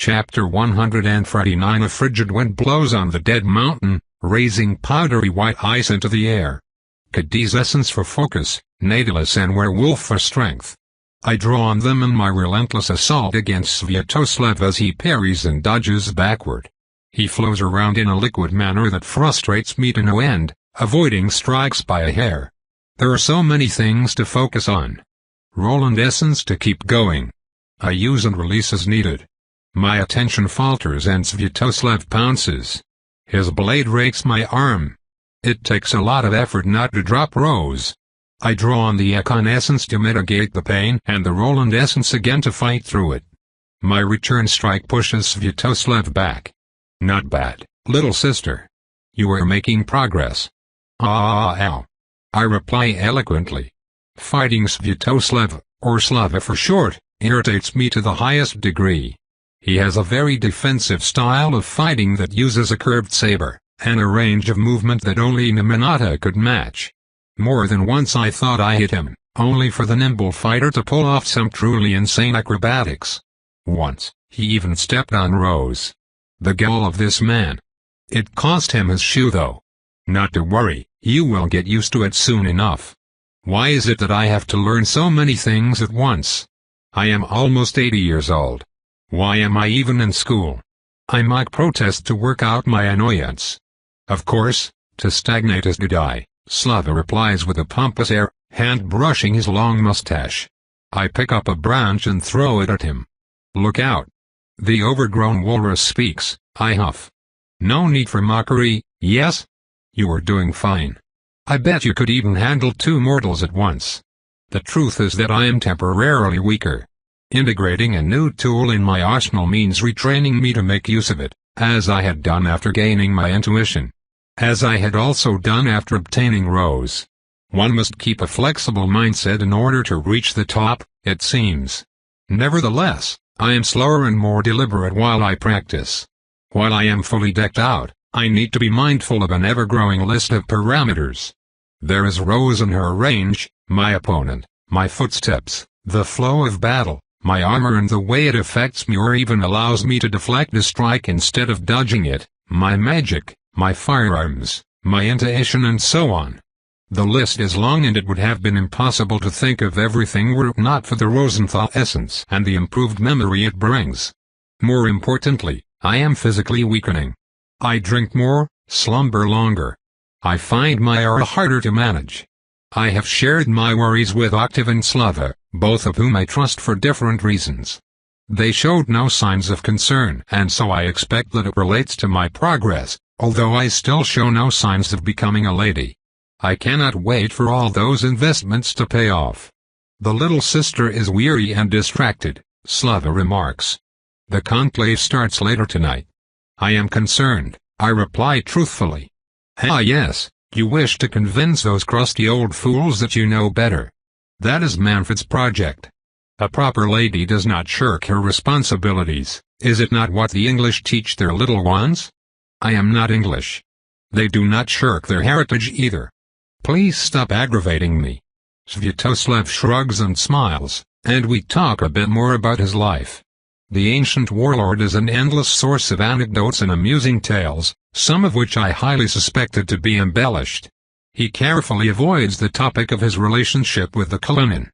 Chapter 149. A frigid wind blows on the dead mountain, raising powdery white ice into the air. Cadiz essence for focus, Nautilus and werewolf for strength. I draw on them in my relentless assault against Sviatoslav as he parries and dodges backward. He flows around in a liquid manner that frustrates me to no end, avoiding strikes by a hair. There are so many things to focus on. Roland essence to keep going. I use and release as needed. My attention falters and Sviatoslav pounces. His blade rakes my arm. It takes a lot of effort not to drop Rose. I draw on the Econ essence to mitigate the pain and the Roland essence again to fight through it. My return strike pushes Sviatoslav back. Not bad, little sister. You are making progress. Ow. I reply eloquently. Fighting Sviatoslav, or Slava for short, irritates me to the highest degree. He has a very defensive style of fighting that uses a curved saber, and a range of movement that only Nemanata could match. More than once I thought I hit him, only for the nimble fighter to pull off some truly insane acrobatics. Once, he even stepped on Rose. The gall of this man. It cost him his shoe though. Not to worry, you will get used to it soon enough. Why is it that I have to learn so many things at once? I am almost 80 years old. Why am I even in school? I might protest to work out my annoyance. Of course, to stagnate is to die, Slava replies with a pompous air, hand brushing his long mustache. I pick up a branch and throw it at him. Look out. The overgrown walrus speaks, I huff. No need for mockery, yes? You are doing fine. I bet you could even handle two mortals at once. The truth is that I am temporarily weaker. Integrating a new tool in my arsenal means retraining me to make use of it, as I had done after gaining my intuition. As I had also done after obtaining Rose. One must keep a flexible mindset in order to reach the top, it seems. Nevertheless, I am slower and more deliberate while I practice. While I am fully decked out, I need to be mindful of an ever-growing list of parameters. There is Rose and her range, my opponent, my footsteps, the flow of battle, my armor and the way it affects me or even allows me to deflect a strike instead of dodging it, my magic, my firearms, my intuition and so on. The list is long and it would have been impossible to think of everything were it not for the Rosenthal essence and the improved memory it brings. More importantly, I am physically weakening. I drink more, slumber longer. I find my aura harder to manage. I have shared my worries with Octave and Slava, both of whom I trust for different reasons. They showed no signs of concern and so I expect that it relates to my progress, although I still show no signs of becoming a lady. I cannot wait for all those investments to pay off. The little sister is weary and distracted, Slava remarks. The conclave starts later tonight. I am concerned, I reply truthfully. Ah yes, you wish to convince those crusty old fools that you know better. That is Manfred's project. A proper lady does not shirk her responsibilities, is it not what the English teach their little ones? I am not English. They do not shirk their heritage either. Please stop aggravating me. Sviatoslav shrugs and smiles, and we talk a bit more about his life. The ancient warlord is an endless source of anecdotes and amusing tales, some of which I highly suspected to be embellished. He carefully avoids the topic of his relationship with the Kalinin.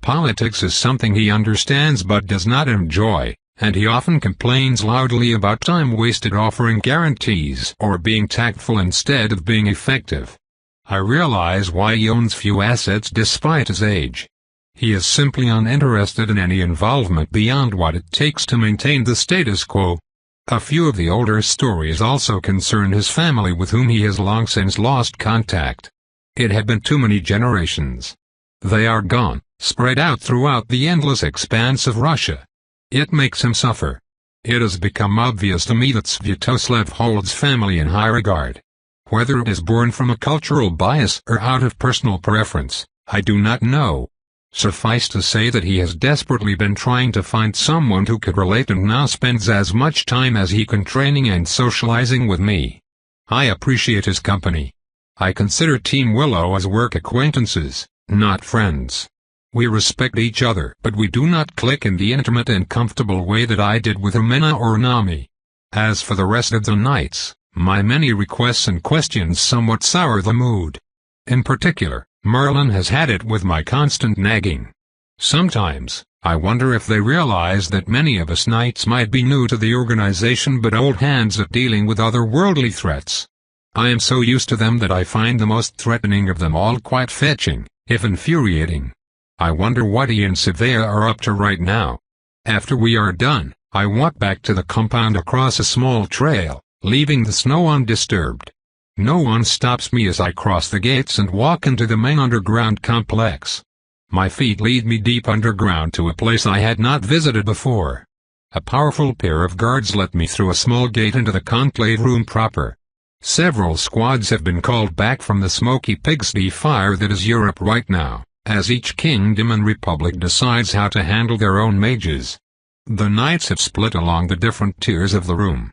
Politics is something he understands but does not enjoy, and he often complains loudly about time wasted offering guarantees or being tactful instead of being effective. I realize why he owns few assets despite his age. He is simply uninterested in any involvement beyond what it takes to maintain the status quo. A few of the older stories also concern his family with whom he has long since lost contact. It had been too many generations. They are gone, spread out throughout the endless expanse of Russia. It makes him suffer. It has become obvious to me that Sviatoslav holds family in high regard. Whether it is born from a cultural bias or out of personal preference, I do not know. Suffice to say that he has desperately been trying to find someone who could relate and now spends as much time as he can training and socializing with me. I appreciate his company. I consider Team Willow as work acquaintances, not friends. We respect each other, but we do not click in the intimate and comfortable way that I did with Umena or Nami. As for the rest of the knights, my many requests and questions somewhat sour the mood. In particular, Merlin has had it with my constant nagging. Sometimes, I wonder if they realize that many of us knights might be new to the organization but old hands at dealing with otherworldly threats. I am so used to them that I find the most threatening of them all quite fetching, if infuriating. I wonder what he and Savea are up to right now. After we are done, I walk back to the compound across a small trail, leaving the snow undisturbed. No one stops me as I cross the gates and walk into the main underground complex. My feet lead me deep underground to a place I had not visited before. A powerful pair of guards let me through a small gate into the conclave room proper. Several squads have been called back from the smoky pigsty fire that is Europe right now, as each kingdom and republic decides how to handle their own mages. The knights have split along the different tiers of the room.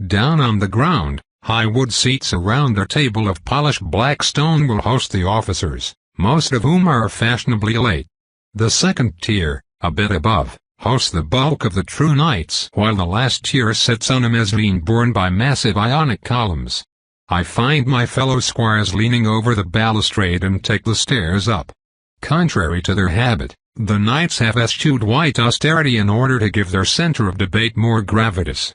Down on the ground, high wood seats around their table of polished black stone will host the officers, most of whom are fashionably late. The second tier, a bit above, hosts the bulk of the true knights, while the last tier sits on a mezzanine borne by massive ionic columns. I find my fellow squires leaning over the balustrade and take the stairs up. Contrary to their habit, the knights have eschewed white austerity in order to give their center of debate more gravitas.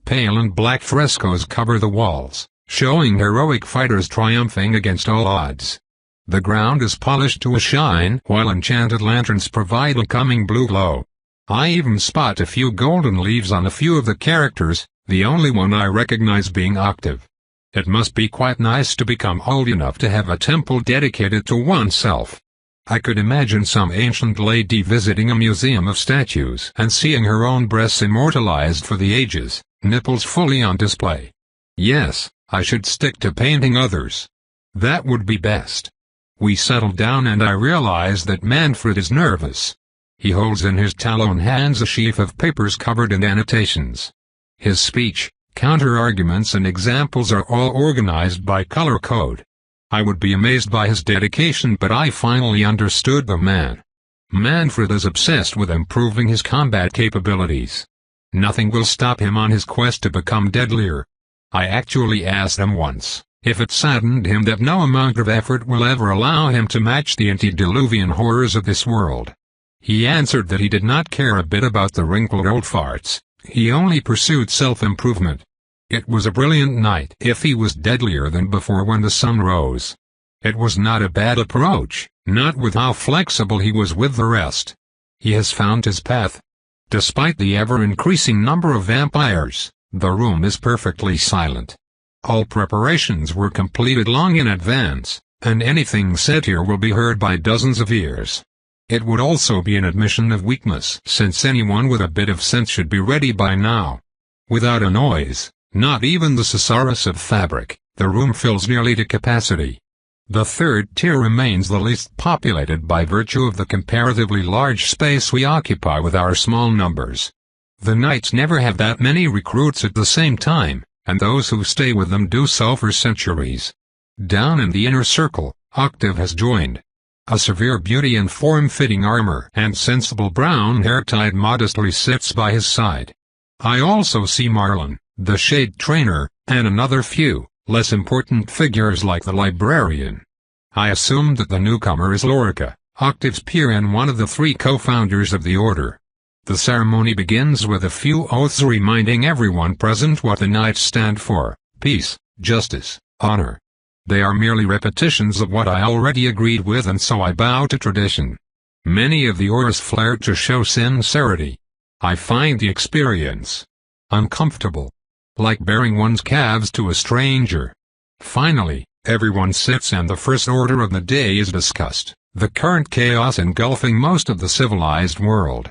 Pale and black frescoes cover the walls, showing heroic fighters triumphing against all odds. The ground is polished to a shine while enchanted lanterns provide a calming blue glow. I even spot a few golden leaves on a few of the characters, the only one I recognize being Octave. It must be quite nice to become old enough to have a temple dedicated to oneself. I could imagine some ancient lady visiting a museum of statues and seeing her own breasts immortalized for the ages, nipples fully on display. Yes, I should stick to painting others. That would be best. We settle down and I realize that Manfred is nervous. He holds in his talon hands a sheaf of papers covered in annotations. His speech, counter-arguments and examples are all organized by color code. I would be amazed by his dedication, but I finally understood the man. Manfred is obsessed with improving his combat capabilities. Nothing will stop him on his quest to become deadlier. I actually asked him once if it saddened him that no amount of effort will ever allow him to match the antediluvian horrors of this world. He answered that he did not care a bit about the wrinkled old farts, he only pursued self-improvement. It was a brilliant night if he was deadlier than before when the sun rose. It was not a bad approach, not with how flexible he was with the rest. He has found his path. Despite the ever-increasing number of vampires, the room is perfectly silent. All preparations were completed long in advance, and anything said here will be heard by dozens of ears. It would also be an admission of weakness, since anyone with a bit of sense should be ready by now. Without a noise, not even the susurrus of fabric, the room fills nearly to capacity. The third tier remains the least populated by virtue of the comparatively large space we occupy with our small numbers. The knights never have that many recruits at the same time, and those who stay with them do so for centuries. Down in the inner circle, Octave has joined. A severe beauty in form-fitting armor and sensible brown hair tied modestly sits by his side. I also see Marlin, the shade trainer, and another few, less important figures like the librarian. I assume that the newcomer is Lorica, Octave's peer and one of the three co-founders of the order. The ceremony begins with a few oaths reminding everyone present what the knights stand for: peace, justice, honor. They are merely repetitions of what I already agreed with, and so I bow to tradition. Many of the oaths flared to show sincerity. I find the experience uncomfortable, like bearing one's calves to a stranger. Finally, everyone sits and the first order of the day is discussed, the current chaos engulfing most of the civilized world.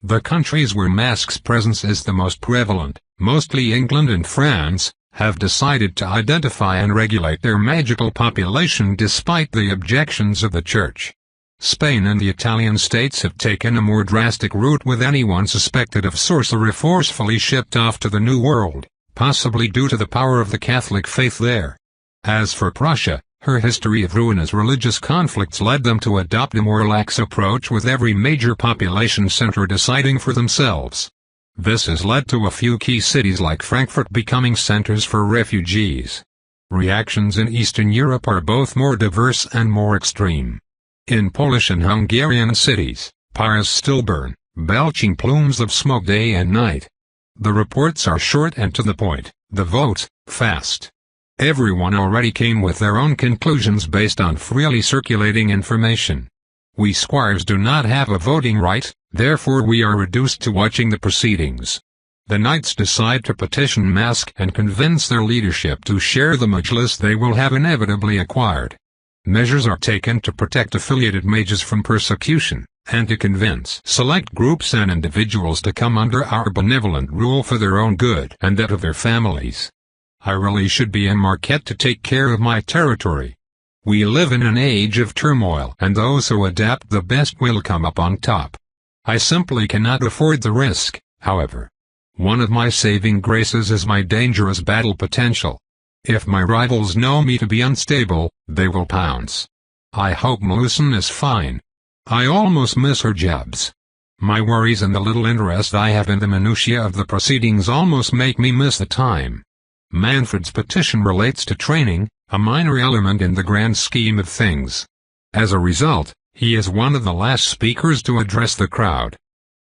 The countries where Mask's presence is the most prevalent, mostly England and France, have decided to identify and regulate their magical population despite the objections of the Church. Spain and the Italian states have taken a more drastic route, with anyone suspected of sorcery forcefully shipped off to the New World, possibly due to the power of the Catholic faith there. As for Prussia, Her history of ruinous religious conflicts led them to adopt a more lax approach, with every major population center deciding for themselves. This has led to a few key cities like Frankfurt becoming centers for refugees. Reactions in Eastern Europe are both more diverse and more extreme. In Polish and Hungarian cities, pyres still burn, belching plumes of smoke day and night. The reports are short and to the point, the vote, fast. Everyone already came with their own conclusions based on freely circulating information. We squires do not have a voting right, therefore we are reduced to watching the proceedings. The knights decide to petition Mask and convince their leadership to share the majlis they will have inevitably acquired. Measures are taken to protect affiliated mages from persecution, and to convince select groups and individuals to come under our benevolent rule for their own good and that of their families. I really should be in Marquette to take care of my territory. We live in an age of turmoil, and those who adapt the best will come up on top. I simply cannot afford the risk, however. One of my saving graces is my dangerous battle potential. If my rivals know me to be unstable, they will pounce. I hope Melusen is fine. I almost miss her jabs. My worries and the little interest I have in the minutiae of the proceedings almost make me miss the time. Manfred's petition relates to training, a minor element in the grand scheme of things. As a result, he is one of the last speakers to address the crowd.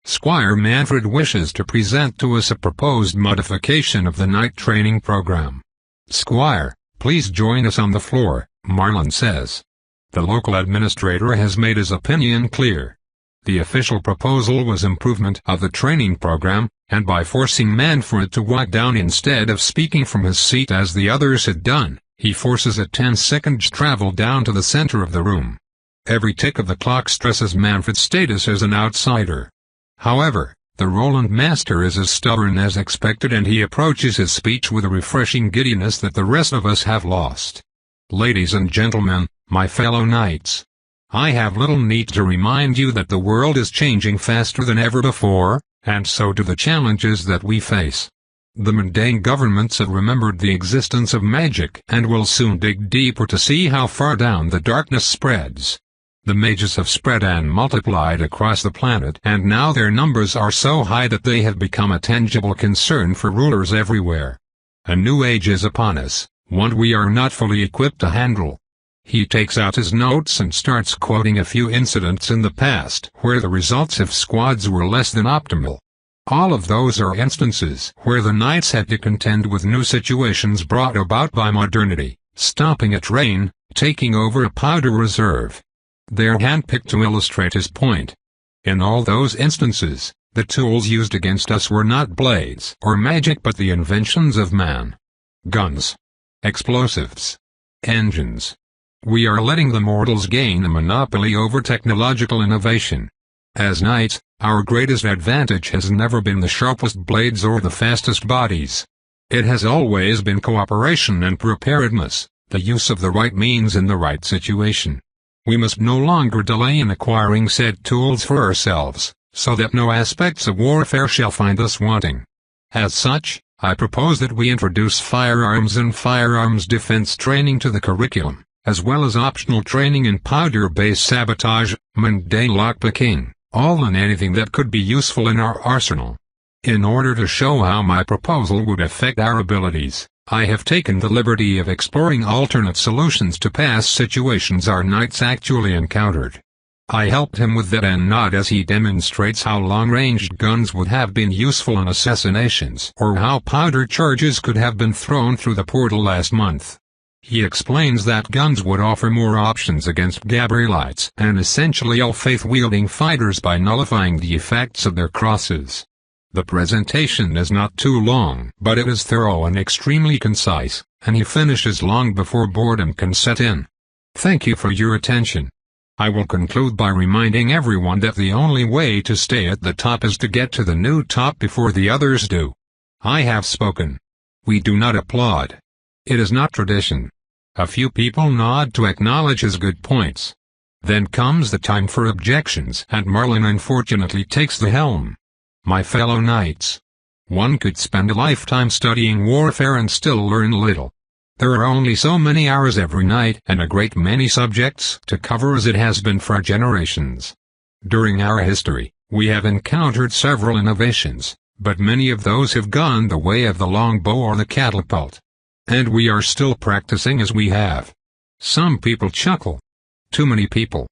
Squire Manfred wishes to present to us a proposed modification of the night training program. Squire, please join us on the floor, Marlin says. The local administrator has made his opinion clear. The official proposal was improvement of the training program, and by forcing Manfred to walk down instead of speaking from his seat as the others had done, he forces a 10-second travel down to the center of the room. Every tick of the clock stresses Manfred's status as an outsider. However, the Roland master is as stubborn as expected, and he approaches his speech with a refreshing giddiness that the rest of us have lost. Ladies and gentlemen, my fellow knights, I have little need to remind you that the world is changing faster than ever before, and so do the challenges that we face. The mundane governments have remembered the existence of magic and will soon dig deeper to see how far down the darkness spreads. The mages have spread and multiplied across the planet, and now their numbers are so high that they have become a tangible concern for rulers everywhere. A new age is upon us, one we are not fully equipped to handle. He takes out his notes and starts quoting a few incidents in the past where the results of squads were less than optimal. All of those are instances where the knights had to contend with new situations brought about by modernity, stopping a train, taking over a powder reserve. They are handpicked to illustrate his point. In all those instances, the tools used against us were not blades or magic but the inventions of man. Guns. Explosives. Engines. We are letting the mortals gain a monopoly over technological innovation. As knights, our greatest advantage has never been the sharpest blades or the fastest bodies. It has always been cooperation and preparedness, the use of the right means in the right situation. We must no longer delay in acquiring said tools for ourselves, so that no aspects of warfare shall find us wanting. As such, I propose that we introduce firearms and firearms defense training to the curriculum, as well as optional training in powder-based sabotage, mundane lockpicking, all and anything that could be useful in our arsenal. In order to show how my proposal would affect our abilities, I have taken the liberty of exploring alternate solutions to past situations our knights actually encountered. I helped him with that and nod as he demonstrates how long-ranged guns would have been useful in assassinations, or how powder charges could have been thrown through the portal last month. He explains that guns would offer more options against Gabrielites and essentially all faith-wielding fighters by nullifying the effects of their crosses. The presentation is not too long, but it is thorough and extremely concise, and he finishes long before boredom can set in. Thank you for your attention. I will conclude by reminding everyone that the only way to stay at the top is to get to the new top before the others do. I have spoken. We do not applaud. It is not tradition. A few people nod to acknowledge his good points. Then comes the time for objections, and Marlin unfortunately takes the helm. My fellow knights, one could spend a lifetime studying warfare and still learn little. There are only so many hours every night and a great many subjects to cover as it has been for generations. During our history, we have encountered several innovations, but many of those have gone the way of the longbow or the catapult. And we are still practicing as we have. Some people chuckle. Too many people.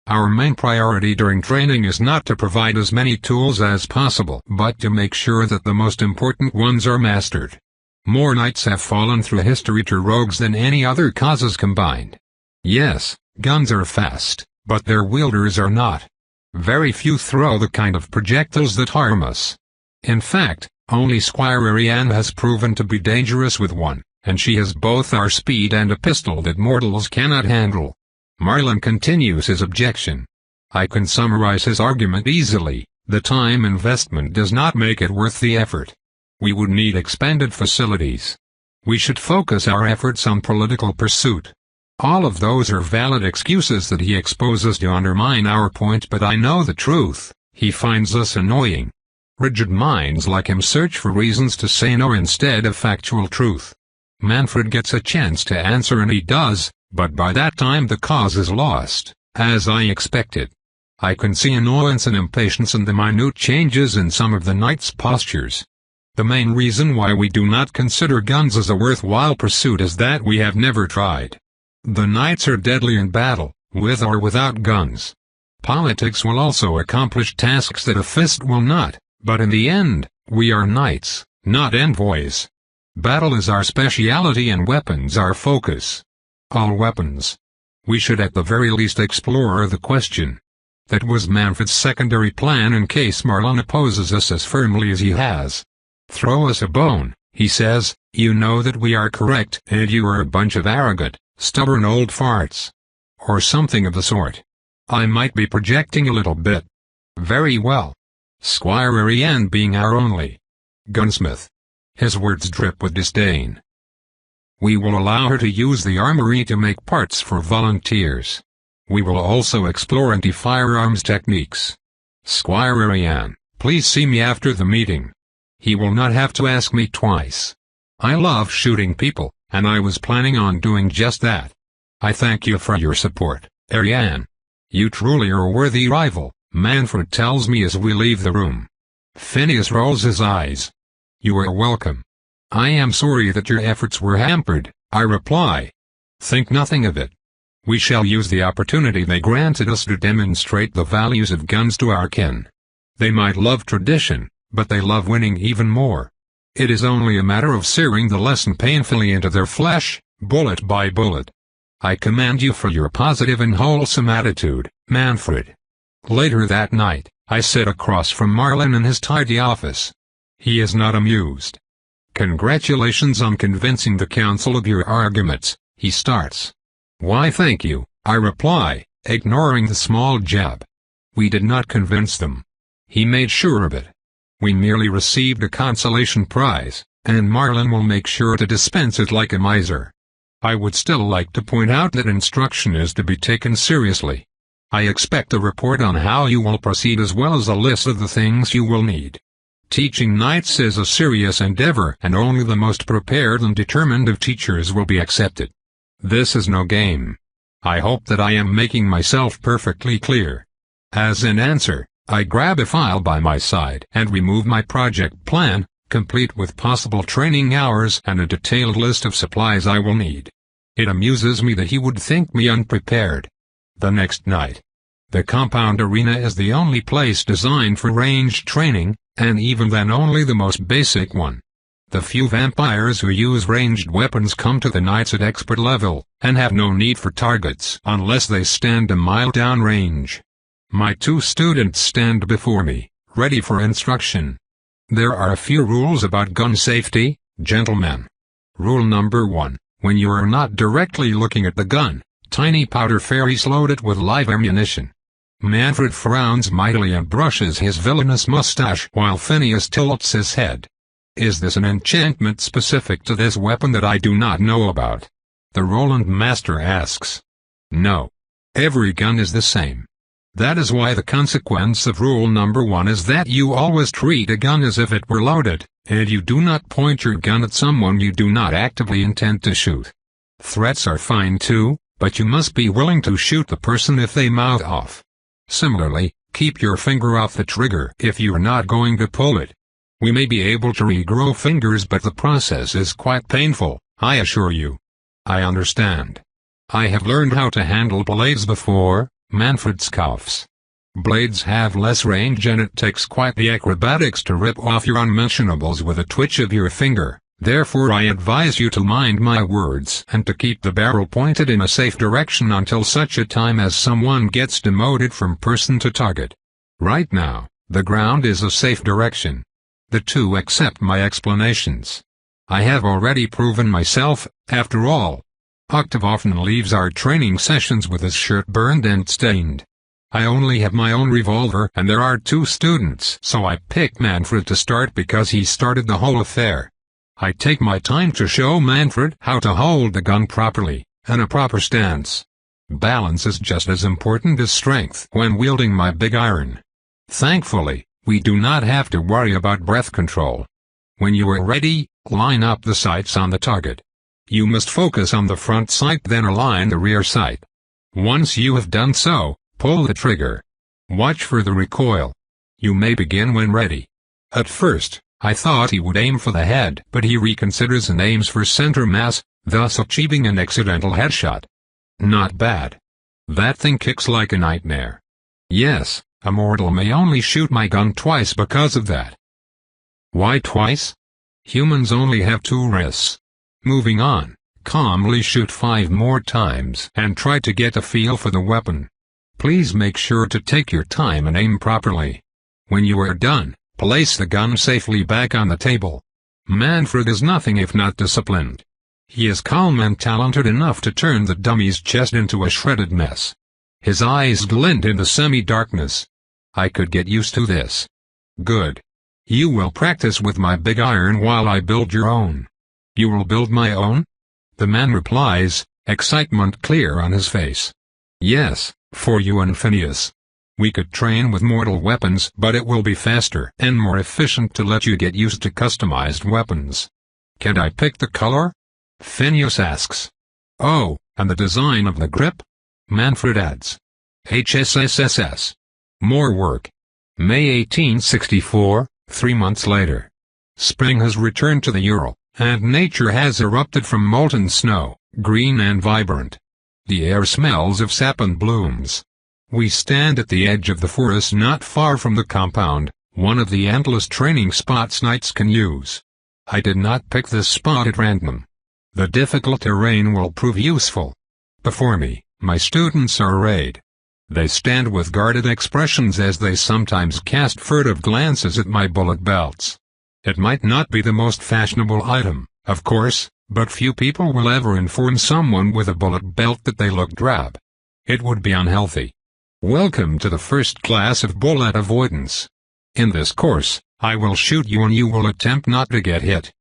Our main priority during training is not to provide as many tools as possible, but to make sure that the most important ones are mastered. More knights have fallen through history to rogues than any other causes combined. Yes, guns are fast, but their wielders are not. Very few throw the kind of projectiles that harm us. In fact, only Squire Ariane has proven to be dangerous with one, and she has both our speed and a pistol that mortals cannot handle. Marlin continues his objection. I can summarize his argument easily: the time investment does not make it worth the effort. We would need expanded facilities. We should focus our efforts on political pursuit. All of those are valid excuses that he exposes to undermine our point, but I know the truth: he finds us annoying. Rigid minds like him search for reasons to say no instead of factual truth. Manfred gets a chance to answer and he does, but by that time the cause is lost, as I expected. I can see annoyance and impatience in the minute changes in some of the knights' postures. The main reason why we do not consider guns as a worthwhile pursuit is that we have never tried. The knights are deadly in battle, with or without guns. Politics will also accomplish tasks that a fist will not, but in the end, we are knights, not envoys. Battle is our speciality and weapons our focus. All weapons. We should at the very least explore the question. That was Manfred's secondary plan in case Marlin opposes us as firmly as he has. Throw us a bone, he says, you know that we are correct and you are a bunch of arrogant, stubborn old farts. Or something of the sort. I might be projecting a little bit. Very well. Squire Ariane being our only gunsmith. His words drip with disdain. We will allow her to use the armory to make parts for volunteers. We will also explore anti-firearms techniques. Squire Ariane, please see me after the meeting. He will not have to ask me twice. I love shooting people, and I was planning on doing just that. I thank you for your support, Ariane. You truly are a worthy rival, Manfred tells me as we leave the room. Phineas rolls his eyes. You are welcome. I am sorry that your efforts were hampered, I reply. Think nothing of it. We shall use the opportunity they granted us to demonstrate the values of guns to our kin. They might love tradition, but they love winning even more. It is only a matter of searing the lesson painfully into their flesh, bullet by bullet. I commend you for your positive and wholesome attitude, Manfred. Later that night, I sit across from Marlin in his tidy office. He is not amused. Congratulations on convincing the council of your arguments, he starts. Why thank you, I reply, ignoring the small jab. We did not convince them. He made sure of it. We merely received a consolation prize, and Marlin will make sure to dispense it like a miser. I would still like to point out that instruction is to be taken seriously. I expect a report on how you will proceed as well as a list of the things you will need. Teaching knights is a serious endeavor and only the most prepared and determined of teachers will be accepted. This is no game. I hope that I am making myself perfectly clear. As an answer, I grab a file by my side and remove my project plan, complete with possible training hours and a detailed list of supplies I will need. It amuses me that he would think me unprepared. The next night. The compound arena is the only place designed for ranged training, and even then only the most basic one. The few vampires who use ranged weapons come to the knights at expert level, and have no need for targets unless they stand a mile down range. My two students stand before me, ready for instruction. There are a few rules about gun safety, gentlemen. Rule number 1, when you are not directly looking at the gun, tiny powder fairies load it with live ammunition. Manfred frowns mightily and brushes his villainous mustache while Phineas tilts his head. Is this an enchantment specific to this weapon that I do not know about? The Roland Master asks. No. Every gun is the same. That is why the consequence of rule number 1 is that you always treat a gun as if it were loaded, and you do not point your gun at someone you do not actively intend to shoot. Threats are fine too, but you must be willing to shoot the person if they mouth off. Similarly, keep your finger off the trigger if you are not going to pull it. We may be able to regrow fingers, but the process is quite painful, I assure you. I understand. I have learned how to handle blades before, Manfred scoffs. Blades have less range and it takes quite the acrobatics to rip off your unmentionables with a twitch of your finger. Therefore I advise you to mind my words and to keep the barrel pointed in a safe direction until such a time as someone gets demoted from person to target. Right now, the ground is a safe direction. The two accept my explanations. I have already proven myself, after all. Octave often leaves our training sessions with his shirt burned and stained. I only have my own revolver and there are 2 students, so I picked Manfred to start because he started the whole affair. I take my time to show Manfred how to hold the gun properly, and a proper stance. Balance is just as important as strength when wielding my big iron. Thankfully, we do not have to worry about breath control. When you are ready, line up the sights on the target. You must focus on the front sight, then align the rear sight. Once you have done so, pull the trigger. Watch for the recoil. You may begin when ready. At first, I thought he would aim for the head, but he reconsiders and aims for center mass, thus achieving an accidental headshot. Not bad. That thing kicks like a nightmare. Yes, a mortal may only shoot my gun twice because of that. Why twice? Humans only have 2 wrists. Moving on, calmly shoot 5 more times and try to get a feel for the weapon. Please make sure to take your time and aim properly. When you are done, place the gun safely back on the table. Manfred is nothing if not disciplined. He is calm and talented enough to turn the dummy's chest into a shredded mess. His eyes glint in the semi-darkness. I could get used to this. Good. You will practice with my big iron while I build your own. You will build my own? The man replies, excitement clear on his face. Yes, for you and Phineas. We could train with mortal weapons, but it will be faster and more efficient to let you get used to customized weapons. Can I pick the color? Phineas asks. Oh, and the design of the grip? Manfred adds. HSSSS. More work. May 1864, 3 months later. Spring has returned to the Ural, and nature has erupted from molten snow, green and vibrant. The air smells of sap and blooms. We stand at the edge of the forest not far from the compound, one of the endless training spots knights can use. I did not pick this spot at random. The difficult terrain will prove useful. Before me, my students are arrayed. They stand with guarded expressions as they sometimes cast furtive glances at my bullet belts. It might not be the most fashionable item, of course, but few people will ever inform someone with a bullet belt that they look drab. It would be unhealthy. Welcome to the first class of bullet avoidance. In this course, I will shoot you and you will attempt not to get hit.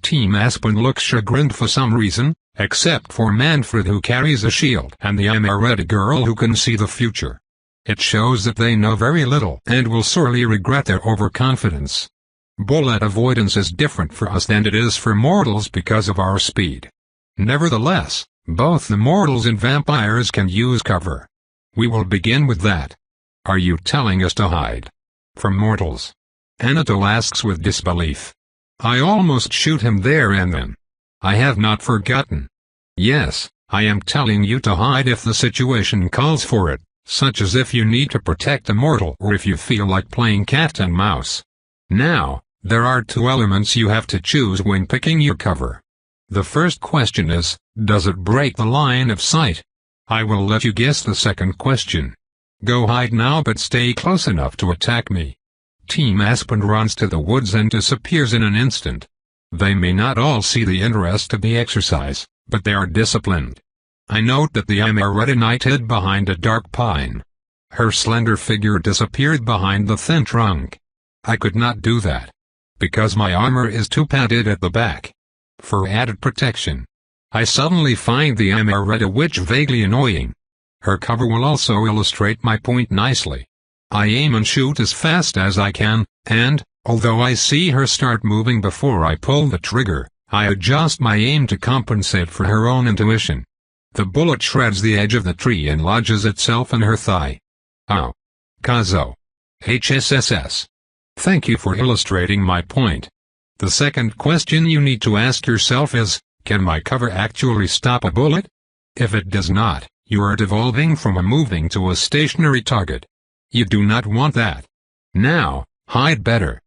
Team Aspen looks chagrined for some reason, except for Manfred who carries a shield and the I'm ready girl who can see the future. It shows that they know very little and will sorely regret their overconfidence. Bullet avoidance is different for us than it is for mortals because of our speed. Nevertheless, both the mortals and vampires can use cover. We will begin with that. Are you telling us to hide? For mortals. Anatole asks with disbelief. I almost shoot him there and then. I have not forgotten. Yes, I am telling you to hide if the situation calls for it, such as if you need to protect a mortal or if you feel like playing cat and mouse. Now, there are 2 elements you have to choose when picking your cover. The first question is, does it break the line of sight? I will let you guess the second question. Go hide now but stay close enough to attack me. Team Aspen runs to the woods and disappears in an instant. They may not all see the interest of the exercise, but they are disciplined. I note that the Amaretta knight hid behind a dark pine. Her slender figure disappeared behind the thin trunk. I could not do that, because my armor is too padded at the back. For added protection, I suddenly find the Amaretta witch vaguely annoying. Her cover will also illustrate my point nicely. I aim and shoot as fast as I can, and, although I see her start moving before I pull the trigger, I adjust my aim to compensate for her own intuition. The bullet shreds the edge of the tree and lodges itself in her thigh. Ow. Kazo. HSSS. Thank you for illustrating my point. The second question you need to ask yourself is, can my cover actually stop a bullet? If it does not, you are devolving from a moving to a stationary target. You do not want that. Now, hide better.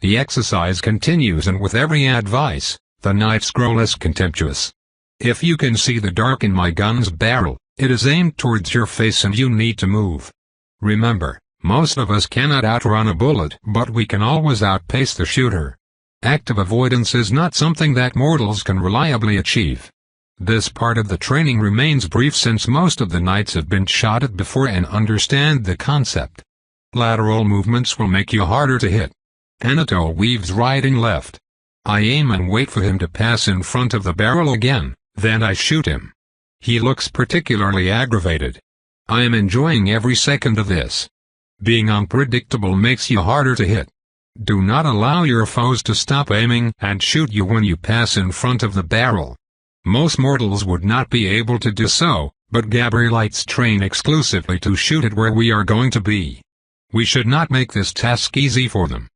The exercise continues, and with every advice, the nights grow less contemptuous. If you can see the dark in my gun's barrel, it is aimed towards your face and you need to move. Remember, most of us cannot outrun a bullet, but we can always outpace the shooter. Active avoidance is not something that mortals can reliably achieve. This part of the training remains brief since most of the knights have been shot at before and understand the concept. Lateral movements will make you harder to hit. Anatole weaves right and left. I aim and wait for him to pass in front of the barrel again, then I shoot him. He looks particularly aggravated. I am enjoying every second of this. Being unpredictable makes you harder to hit. Do not allow your foes to stop aiming and shoot you when you pass in front of the barrel. Most mortals would not be able to do so, but Gabrielites train exclusively to shoot it where we are going to be. We should not make this task easy for them.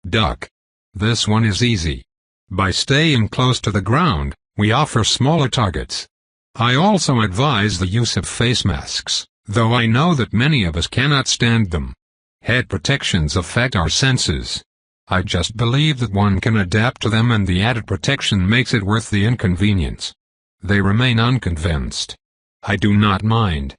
Duck. This one is easy. By staying close to the ground, we offer smaller targets. I also advise the use of face masks, though I know that many of us cannot stand them. Head protections affect our senses. I just believe that one can adapt to them, and the added protection makes it worth the inconvenience. They remain unconvinced. I do not mind.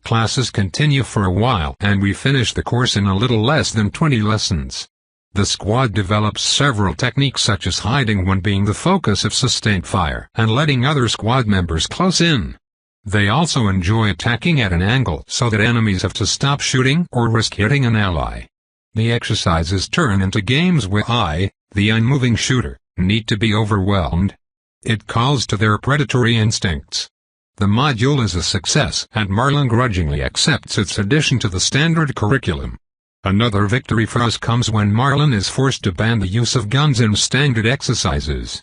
Classes continue for a while and we finish the course in a little less than 20 lessons. The squad develops several techniques such as hiding when being the focus of sustained fire and letting other squad members close in. They also enjoy attacking at an angle so that enemies have to stop shooting or risk hitting an ally. The exercises turn into games where I, the unmoving shooter, need to be overwhelmed. It calls to their predatory instincts. The module is a success and Marlin grudgingly accepts its addition to the standard curriculum. Another victory for us comes when Marlin is forced to ban the use of guns in standard exercises.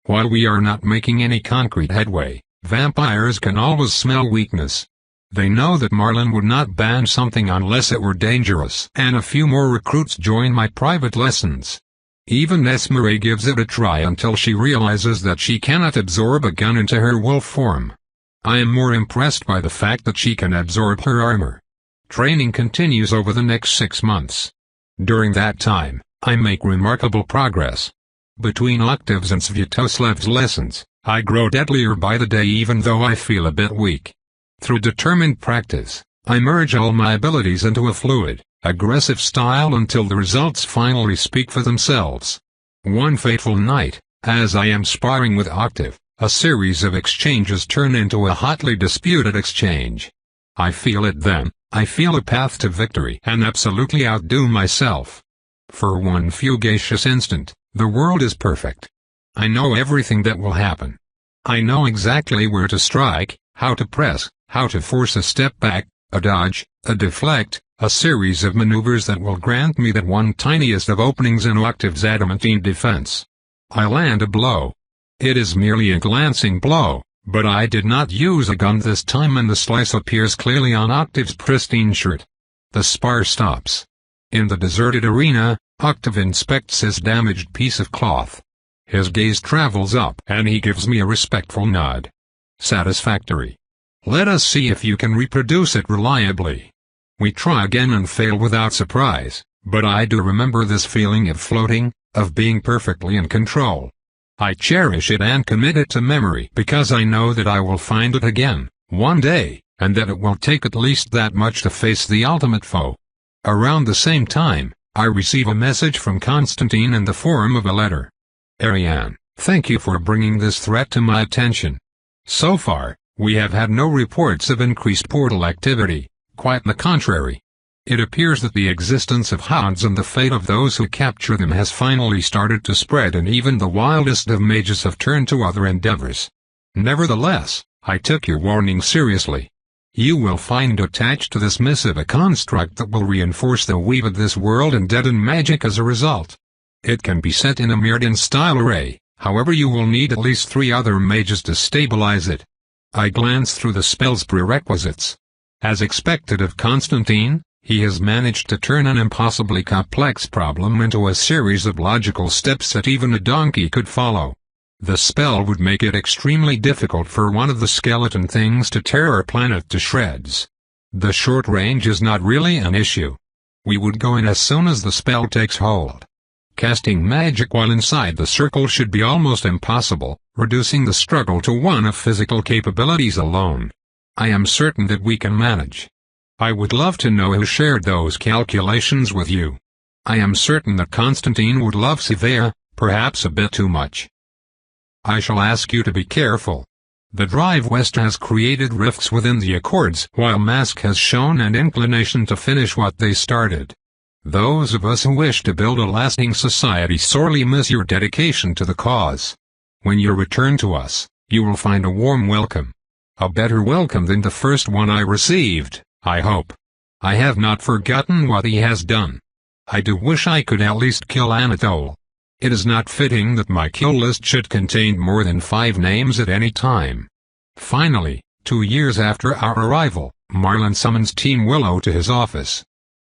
While we are not making any concrete headway, vampires can always smell weakness. They know that Marlin would not ban something unless it were dangerous, and a few more recruits join my private lessons. Even Esmeralda gives it a try until she realizes that she cannot absorb a gun into her wolf form. I am more impressed by the fact that she can absorb her armor. Training continues over the next 6 months. During that time, I make remarkable progress. Between Octave's and Sviatoslev's lessons, I grow deadlier by the day even though I feel a bit weak. Through determined practice, I merge all my abilities into a fluid, aggressive style until the results finally speak for themselves. One fateful night, as I am sparring with Octave, a series of exchanges turn into a hotly disputed exchange. I feel it then, I feel a path to victory and absolutely outdo myself. For one fugacious instant, the world is perfect. I know everything that will happen. I know exactly where to strike, how to press, how to force a step back, a dodge, a deflect, a series of maneuvers that will grant me that one tiniest of openings in Octave's adamantine defense. I land a blow. It is merely a glancing blow, but I did not use a gun this time and the slice appears clearly on Octave's pristine shirt. The spar stops. In the deserted arena, Octave inspects his damaged piece of cloth. His gaze travels up and he gives me a respectful nod. Satisfactory. Let us see if you can reproduce it reliably. We try again and fail without surprise, but I do remember this feeling of floating, of being perfectly in control. I cherish it and commit it to memory because I know that I will find it again, one day, and that it will take at least that much to face the ultimate foe. Around the same time, I receive a message from Constantine in the form of a letter. Ariane, thank you for bringing this threat to my attention. So far, we have had no reports of increased portal activity, quite the contrary. It appears that the existence of hounds and the fate of those who capture them has finally started to spread, and even the wildest of mages have turned to other endeavors. Nevertheless, I took your warning seriously. You will find attached to this missive a construct that will reinforce the weave of this world and deaden magic as a result. It can be set in a Mirrodin-style array, However, you will need at least 3 other mages to stabilize it. I glanced through the spell's prerequisites. As expected of Constantine, he has managed to turn an impossibly complex problem into a series of logical steps that even a donkey could follow. The spell would make it extremely difficult for one of the skeleton things to tear our planet to shreds. The short range is not really an issue. We would go in as soon as the spell takes hold. Casting magic while inside the circle should be almost impossible, reducing the struggle to one of physical capabilities alone. I am certain that we can manage. I would love to know who shared those calculations with you. I am certain that Constantine would love Sevilla, perhaps a bit too much. I shall ask you to be careful. The drive west has created rifts within the Accords, while Mask has shown an inclination to finish what they started. Those of us who wish to build a lasting society sorely miss your dedication to the cause. When you return to us, you will find a warm welcome. A better welcome than the first one I received, I hope. I have not forgotten what he has done. I do wish I could at least kill Anatole. It is not fitting that my kill list should contain more than 5 names at any time. Finally, 2 years after our arrival, Marlin summons Team Willow to his office.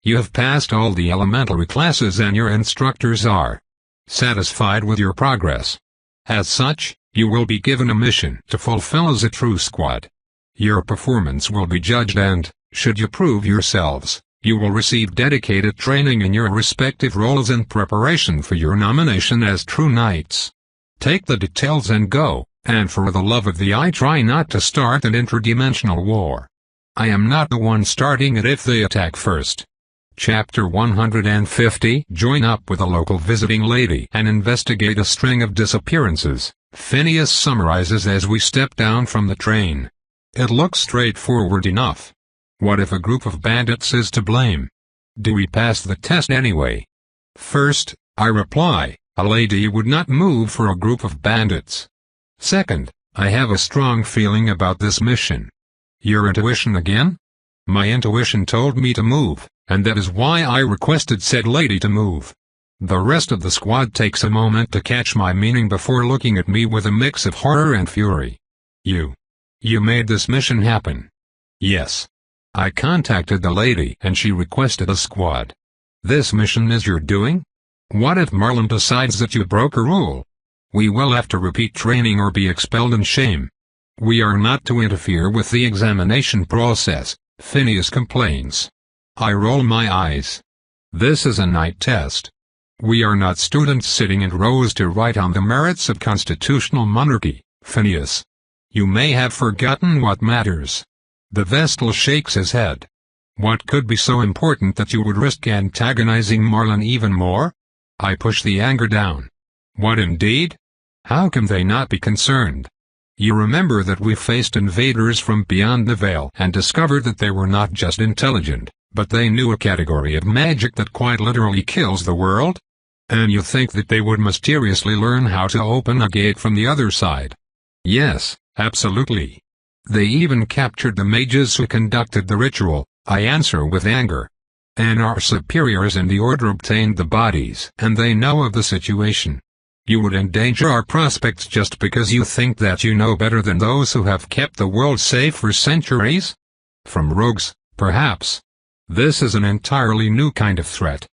You have passed all the elementary classes and your instructors are satisfied with your progress. As such, you will be given a mission to fulfill as a true squad. Your performance will be judged and, should you prove yourselves, you will receive dedicated training in your respective roles in preparation for your nomination as true knights. Take the details and go, and for the love of the eye try not to start an interdimensional war. I am not the one starting it if they attack first. Chapter 150 Join up with a local visiting lady and investigate a string of disappearances, Phineas summarizes as we step down from the train. It looks straightforward enough. What if a group of bandits is to blame? Do we pass the test anyway? First, I reply, a lady would not move for a group of bandits. Second, I have a strong feeling about this mission. Your intuition again? My intuition told me to move, and that is why I requested said lady to move. The rest of the squad takes a moment to catch my meaning before looking at me with a mix of horror and fury. You made this mission happen. Yes. I contacted the lady and she requested a squad. This mission is your doing? What if Marlin decides that you broke a rule? We will have to repeat training or be expelled in shame. We are not to interfere with the examination process, Phineas complains. I roll my eyes. This is a night test. We are not students sitting in rows to write on the merits of constitutional monarchy, Phineas. You may have forgotten what matters. The Vestal shakes his head. What could be so important that you would risk antagonizing Marlin even more? I push the anger down. What indeed? How can they not be concerned? You remember that we faced invaders from beyond the veil and discovered that they were not just intelligent, but they knew a category of magic that quite literally kills the world? And you think that they would mysteriously learn how to open a gate from the other side? Yes, absolutely. They even captured the mages who conducted the ritual, I answer with anger. And our superiors in the order obtained the bodies, and they know of the situation. You would endanger our prospects just because you think that you know better than those who have kept the world safe for centuries? From rogues, perhaps. This is an entirely new kind of threat.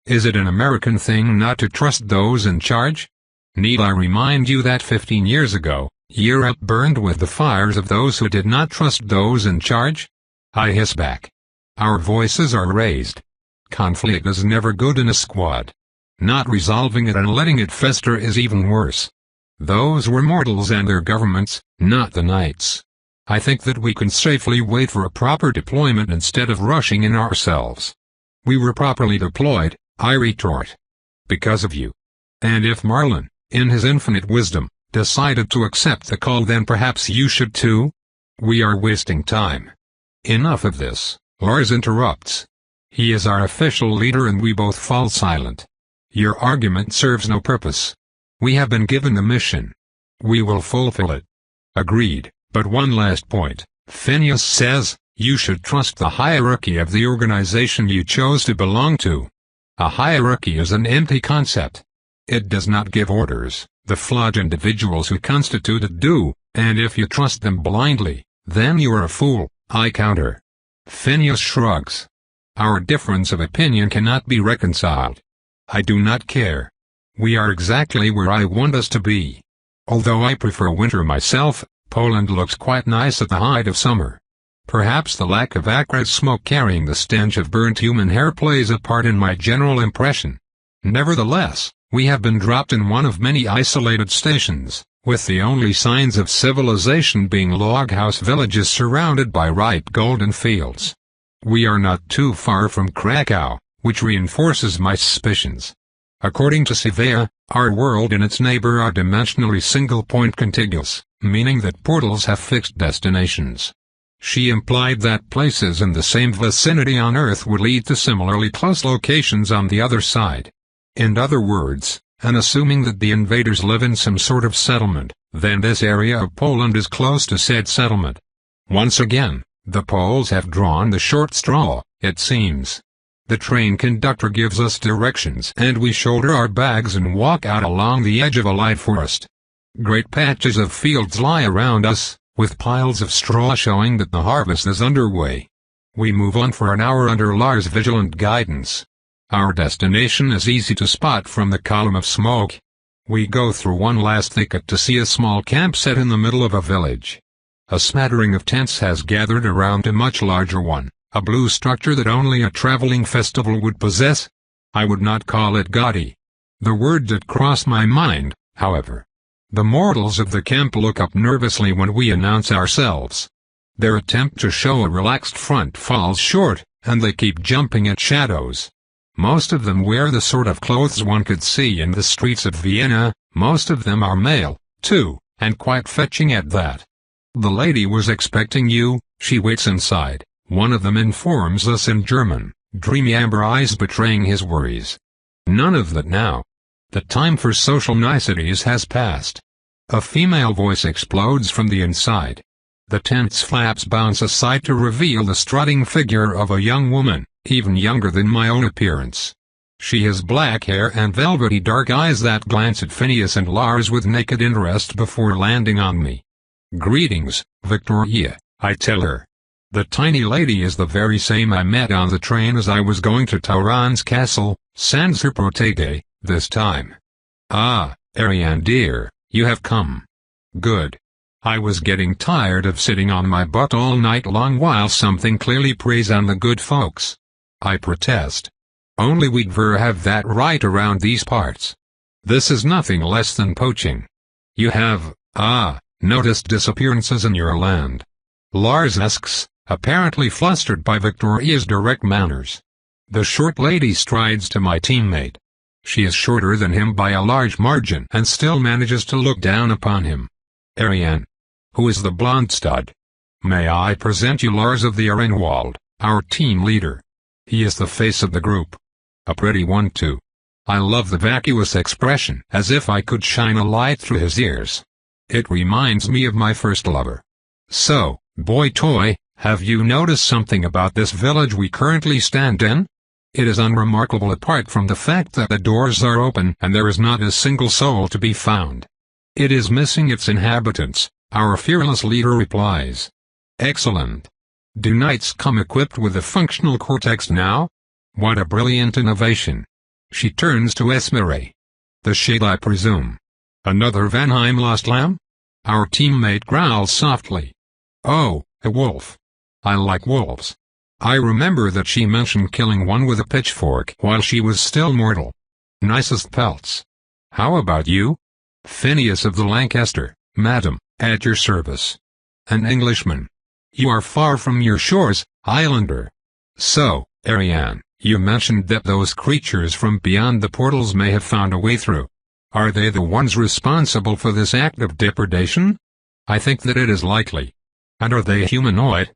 Is it an American thing not to trust those in charge? Need I remind you that 15 years ago, Europe burned with the fires of those who did not trust those in charge? I hiss back. Our voices are raised. Conflict is never good in a squad. Not resolving it and letting it fester is even worse. Those were mortals and their governments, not the knights. I think that we can safely wait for a proper deployment instead of rushing in ourselves. We were properly deployed, I retort. Because of you. And if Marlin, in his infinite wisdom, decided to accept the call, then perhaps you should too? We are wasting time. Enough of this, Lars interrupts. He is our official leader and we both fall silent. Your argument serves no purpose. We have been given the mission. We will fulfill it. Agreed, but one last point, Phineas says, you should trust the hierarchy of the organization you chose to belong to. A hierarchy is an empty concept. It does not give orders, the flawed individuals who constitute it do, and if you trust them blindly, then you are a fool, I counter. Phineas shrugs. Our difference of opinion cannot be reconciled. I do not care. We are exactly where I want us to be. Although I prefer winter myself, Poland looks quite nice at the height of summer. Perhaps the lack of acrid smoke carrying the stench of burnt human hair plays a part in my general impression. Nevertheless, we have been dropped in one of many isolated stations, with the only signs of civilization being log house villages surrounded by ripe golden fields. We are not too far from Krakow, which reinforces my suspicions. According to Savea, our world and its neighbor are dimensionally single-point contiguous, meaning that portals have fixed destinations. She implied that places in the same vicinity on Earth would lead to similarly close locations on the other side. In other words, and assuming that the invaders live in some sort of settlement, then this area of Poland is close to said settlement. Once again, the Poles have drawn the short straw, it seems. The train conductor gives us directions and we shoulder our bags and walk out along the edge of a light forest. Great patches of fields lie around us, with piles of straw showing that the harvest is underway. We move on for an hour under Lars' vigilant guidance. Our destination is easy to spot from the column of smoke. We go through one last thicket to see a small camp set in the middle of a village. A smattering of tents has gathered around a much larger one, a blue structure that only a traveling festival would possess. I would not call it gaudy. The word did cross my mind, however. The mortals of the camp look up nervously when we announce ourselves. Their attempt to show a relaxed front falls short, and they keep jumping at shadows. Most of them wear the sort of clothes one could see in the streets of Vienna. Most of them are male, too, and quite fetching at that. The lady was expecting you, she waits inside, one of them informs us in German, dreamy amber eyes betraying his worries. None of that now. The time for social niceties has passed. A female voice explodes from the inside. The tent's flaps bounce aside to reveal the strutting figure of a young woman, even younger than my own appearance. She has black hair and velvety dark eyes that glance at Phineas and Lars with naked interest before landing on me. Greetings, Victoria, I tell her. The tiny lady is the very same I met on the train as I was going to Tauron's castle, sans her protégé, this time. Ah, Ariane dear, you have come. Good. I was getting tired of sitting on my butt all night long while something clearly preys on the good folks. I protest. Only we'd never have that right around these parts. This is nothing less than poaching. You have, noticed disappearances in your land? Lars asks, apparently flustered by Victoria's direct manners. The short lady strides to my teammate. She is shorter than him by a large margin and still manages to look down upon him. Ariane. Who is the blonde stud? May I present you Lars of the Arenwald, our team leader. He is the face of the group. A pretty one too. I love the vacuous expression, as if I could shine a light through his ears. It reminds me of my first lover. So, boy toy, have you noticed something about this village we currently stand in? It is unremarkable apart from the fact that the doors are open and there is not a single soul to be found. It is missing its inhabitants, our fearless leader replies. Excellent. Do knights come equipped with a functional cortex now? What a brilliant innovation. She turns to Esmeré. The shade I presume. Another Vanheim lost lamb? Our teammate growls softly. Oh, a wolf. I like wolves. I remember that she mentioned killing one with a pitchfork while she was still mortal. Nicest pelts. How about you? Phineas of the Lancaster, madam, at your service. An Englishman. You are far from your shores, islander. So, Ariane, you mentioned that those creatures from beyond the portals may have found a way through. Are they the ones responsible for this act of depredation? I think that it is likely. And are they humanoid?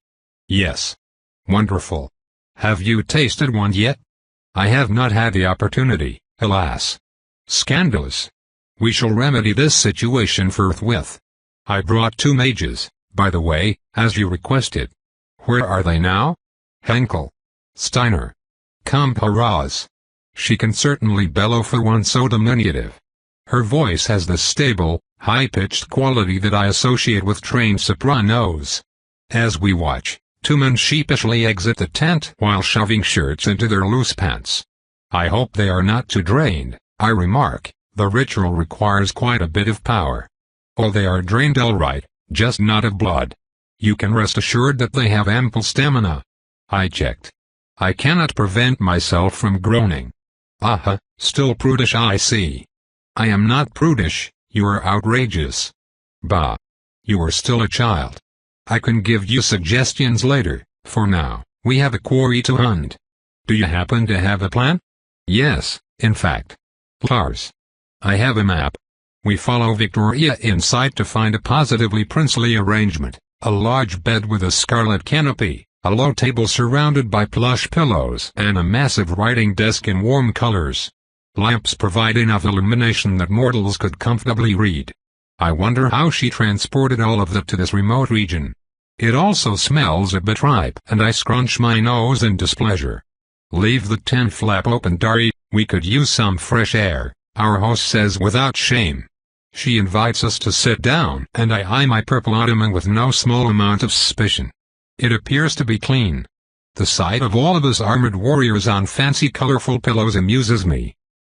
Yes. Wonderful. Have you tasted one yet? I have not had the opportunity, alas. Scandalous. We shall remedy this situation forthwith. I brought 2 mages, by the way, as you requested. Where are they now? Henkel. Steiner. Comparaz. She can certainly bellow for one so diminutive. Her voice has the stable, high-pitched quality that I associate with trained sopranos. As we watch, two men sheepishly exit the tent while shoving shirts into their loose pants. I hope they are not too drained, I remark. The ritual requires quite a bit of power. Oh, they are drained all right, just not of blood. You can rest assured that they have ample stamina. I checked. I cannot prevent myself from groaning. Aha, still prudish I see. I am not prudish, you are outrageous. Bah. You are still a child. I can give you suggestions later, for now, we have a quarry to hunt. Do you happen to have a plan? Yes, in fact. Lars. I have a map. We follow Victoria inside to find a positively princely arrangement, a large bed with a scarlet canopy, a low table surrounded by plush pillows and a massive writing desk in warm colors. Lamps provide enough illumination that mortals could comfortably read. I wonder how she transported all of that to this remote region. It also smells a bit ripe and I scrunch my nose in displeasure. Leave the tent flap open, Dari, we could use some fresh air, our host says without shame. She invites us to sit down and I eye my purple ottoman with no small amount of suspicion. It appears to be clean. The sight of all of us armored warriors on fancy colorful pillows amuses me.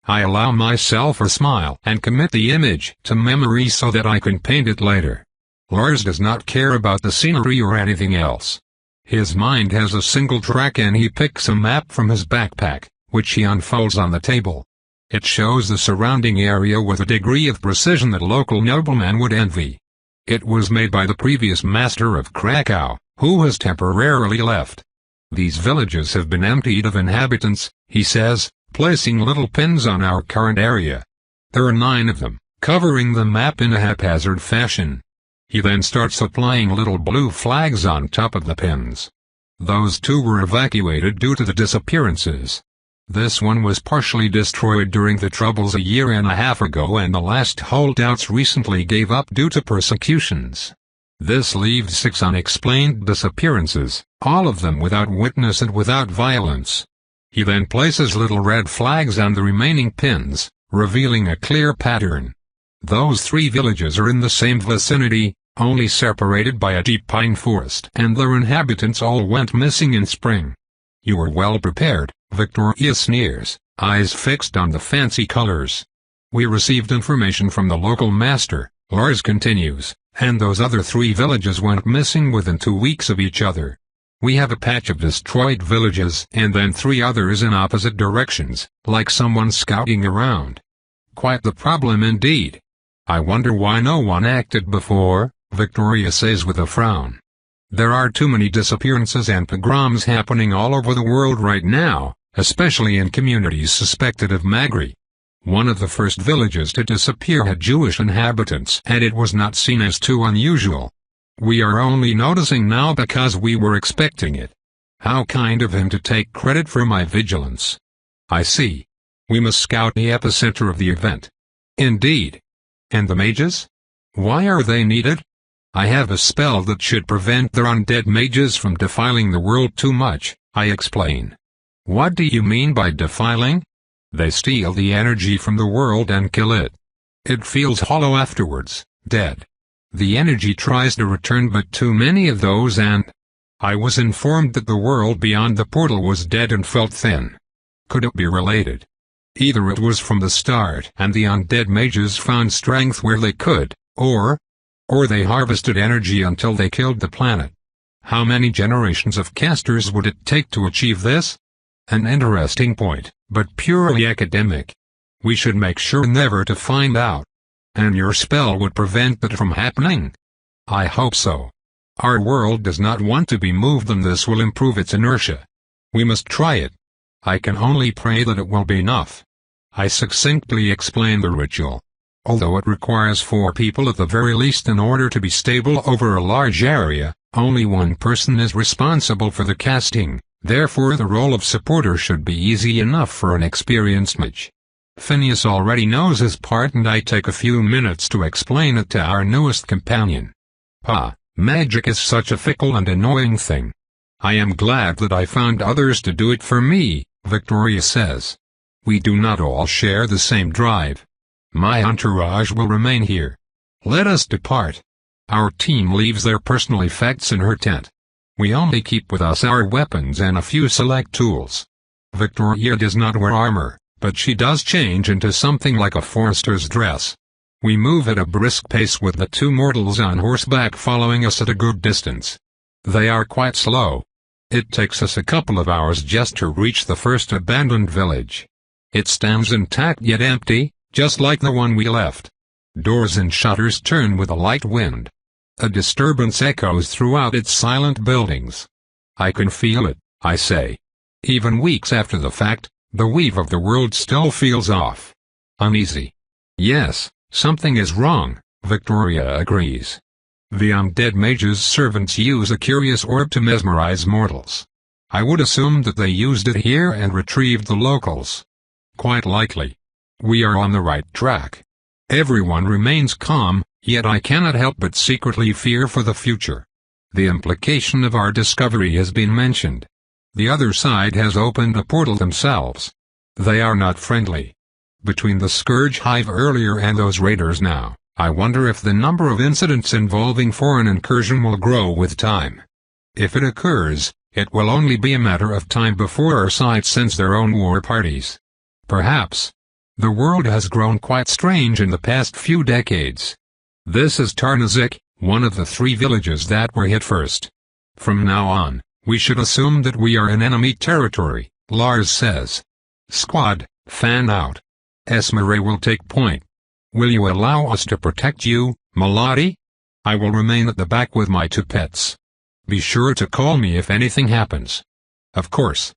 I allow myself a smile and commit the image to memory so that I can paint it later. Lars does not care about the scenery or anything else. His mind has a single track and he picks a map from his backpack, which he unfolds on the table. It shows the surrounding area with a degree of precision that local noblemen would envy. It was made by the previous master of Krakow, who has temporarily left. These villages have been emptied of inhabitants, he says, placing little pins on our current area. There are 9 of them, covering the map in a haphazard fashion. He then starts applying little blue flags on top of the pins. Those 2 were evacuated due to the disappearances. This one was partially destroyed during the Troubles a year and a half ago and the last holdouts recently gave up due to persecutions. This leaves 6 unexplained disappearances, all of them without witness and without violence. He then places little red flags on the remaining pins, revealing a clear pattern. Those 3 villages are in the same vicinity, only separated by a deep pine forest, and their inhabitants all went missing in spring. You are well prepared, Victoria sneers, eyes fixed on the fancy colors. We received information from the local master, Lars continues, and those other 3 villages went missing within 2 weeks of each other. We have a patch of destroyed villages and then 3 others in opposite directions, like someone scouting around. Quite the problem indeed. I wonder why no one acted before, Victoria says with a frown. There are too many disappearances and pogroms happening all over the world right now, especially in communities suspected of Magri. One of the first villages to disappear had Jewish inhabitants and it was not seen as too unusual. We are only noticing now because we were expecting it. How kind of him to take credit for my vigilance. I see. We must scout the epicenter of the event. Indeed. And the mages? Why are they needed? I have a spell that should prevent their undead mages from defiling the world too much, I explain. What do you mean by defiling? They steal the energy from the world and kill it. It feels hollow afterwards, dead. The energy tries to return but too many of those and... I was informed that the world beyond the portal was dead and felt thin. Could it be related? Either it was from the start and the undead mages found strength where they could, or they harvested energy until they killed the planet. How many generations of casters would it take to achieve this? An interesting point, but purely academic. We should make sure never to find out. And your spell would prevent that from happening? I hope so. Our world does not want to be moved and this will improve its inertia. We must try it. I can only pray that it will be enough. I succinctly explain the ritual. Although it requires 4 people at the very least in order to be stable over a large area, only 1 person is responsible for the casting, therefore the role of supporter should be easy enough for an experienced mage. Phineas already knows his part and I take a few minutes to explain it to our newest companion. Magic is such a fickle and annoying thing. I am glad that I found others to do it for me, Victoria says. We do not all share the same drive. My entourage will remain here. Let us depart. Our team leaves their personal effects in her tent. We only keep with us our weapons and a few select tools. Victoria does not wear armor, but she does change into something like a forester's dress. We move at a brisk pace with the two mortals on horseback following us at a good distance. They are quite slow. It takes us a couple of hours just to reach the first abandoned village. It stands intact yet empty, just like the one we left. Doors and shutters turn with a light wind. A disturbance echoes throughout its silent buildings. I can feel it, I say. Even weeks after the fact, the weave of the world still feels off. Uneasy. Yes, something is wrong, Victoria agrees. The undead mage's servants use a curious orb to mesmerize mortals. I would assume that they used it here and retrieved the locals. Quite likely. We are on the right track. Everyone remains calm, yet I cannot help but secretly fear for the future. The implication of our discovery has been mentioned. The other side has opened a portal themselves. They are not friendly. Between the Scourge Hive earlier and those raiders now, I wonder if the number of incidents involving foreign incursion will grow with time. If it occurs, it will only be a matter of time before our side sends their own war parties. Perhaps. The world has grown quite strange in the past few decades. This is Tarnazik, one of the 3 villages that were hit first. From now on, we should assume that we are in enemy territory, Lars says. Squad, fan out. Esmeralda will take point. Will you allow us to protect you, Melody? I will remain at the back with my 2 pets. Be sure to call me if anything happens. Of course.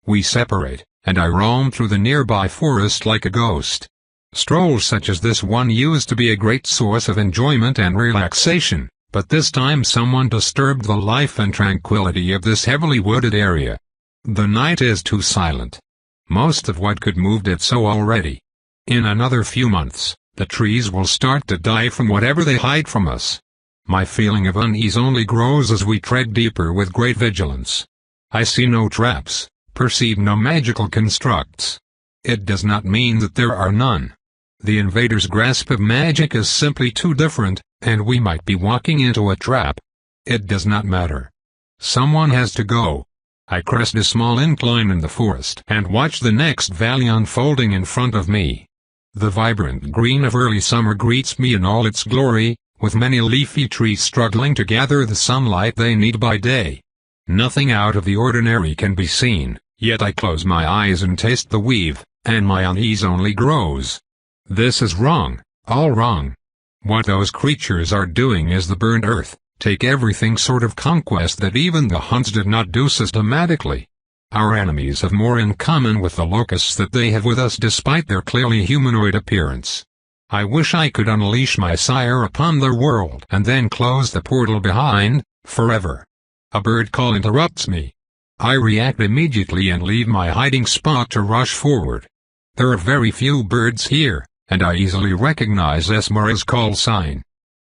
We separate, and I roam through the nearby forest like a ghost. Strolls such as this one used to be a great source of enjoyment and relaxation, but this time someone disturbed the life and tranquility of this heavily wooded area. The night is too silent. Most of what could move did so already. In another few months, the trees will start to die from whatever they hide from us. My feeling of unease only grows as we tread deeper with great vigilance. I see no traps, perceive no magical constructs. It does not mean that there are none. The invader's grasp of magic is simply too different, and we might be walking into a trap. It does not matter. Someone has to go. I crest a small incline in the forest and watch the next valley unfolding in front of me. The vibrant green of early summer greets me in all its glory, with many leafy trees struggling to gather the sunlight they need by day. Nothing out of the ordinary can be seen, yet I close my eyes and taste the weave, and my unease only grows. This is wrong, all wrong. What those creatures are doing is the burned earth, take everything sort of conquest that even the Huns did not do systematically. Our enemies have more in common with the locusts that they have with us despite their clearly humanoid appearance. I wish I could unleash my sire upon their world and then close the portal behind, forever. A bird call interrupts me. I react immediately and leave my hiding spot to rush forward. There are very few birds here, and I easily recognize Esmeralda's call sign.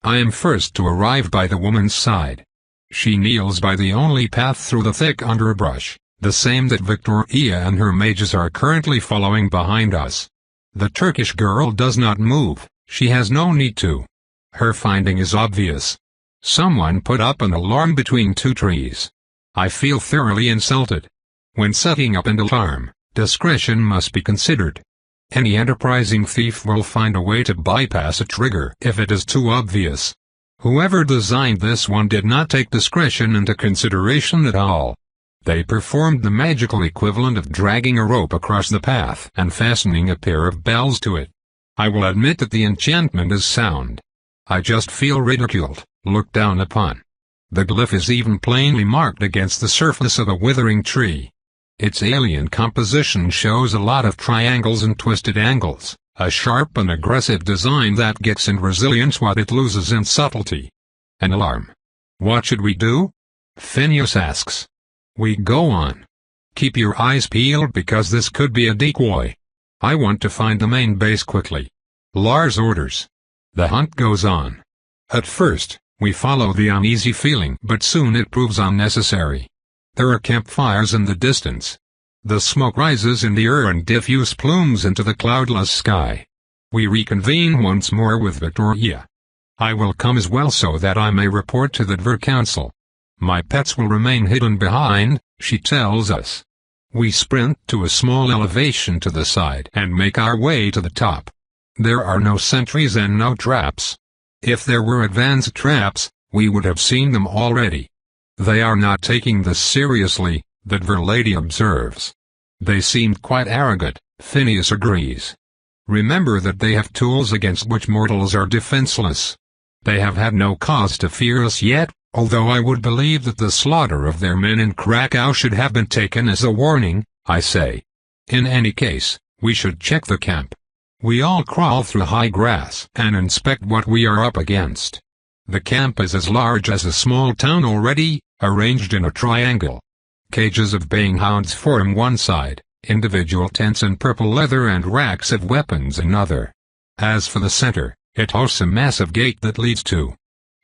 I am first to arrive by the woman's side. She kneels by the only path through the thick underbrush, the same that Victoria and her mages are currently following behind us. The Turkish girl does not move, she has no need to. Her finding is obvious. Someone put up an alarm between 2 trees. I feel thoroughly insulted. When setting up an alarm, discretion must be considered. Any enterprising thief will find a way to bypass a trigger if it is too obvious. Whoever designed this one did not take discretion into consideration at all. They performed the magical equivalent of dragging a rope across the path and fastening a pair of bells to it. I will admit that the enchantment is sound. I just feel ridiculed, looked down upon. The glyph is even plainly marked against the surface of a withering tree. Its alien composition shows a lot of triangles and twisted angles, a sharp and aggressive design that gets in resilience what it loses in subtlety. An alarm. What should we do? Phineas asks. We go on. Keep your eyes peeled because this could be a decoy. I want to find the main base quickly. Lars orders. The hunt goes on. At first, we follow the uneasy feeling, but soon it proves unnecessary. There are campfires in the distance. The smoke rises in the air and diffuse plumes into the cloudless sky. We reconvene once more with Victoria. I will come as well so that I may report to the Dvor Council. My pets will remain hidden behind, she tells us. We sprint to a small elevation to the side and make our way to the top. There are no sentries and no traps. If there were advanced traps, we would have seen them already. They are not taking this seriously, the Dvor lady observes. They seemed quite arrogant, Phineas agrees. Remember that they have tools against which mortals are defenseless. They have had no cause to fear us yet, although I would believe that the slaughter of their men in Krakow should have been taken as a warning, I say. In any case, we should check the camp. We all crawl through high grass and inspect what we are up against. The camp is as large as a small town already, arranged in a triangle. Cages of baying hounds form one side, individual tents in purple leather and racks of weapons another. As for the center, it hosts a massive gate that leads to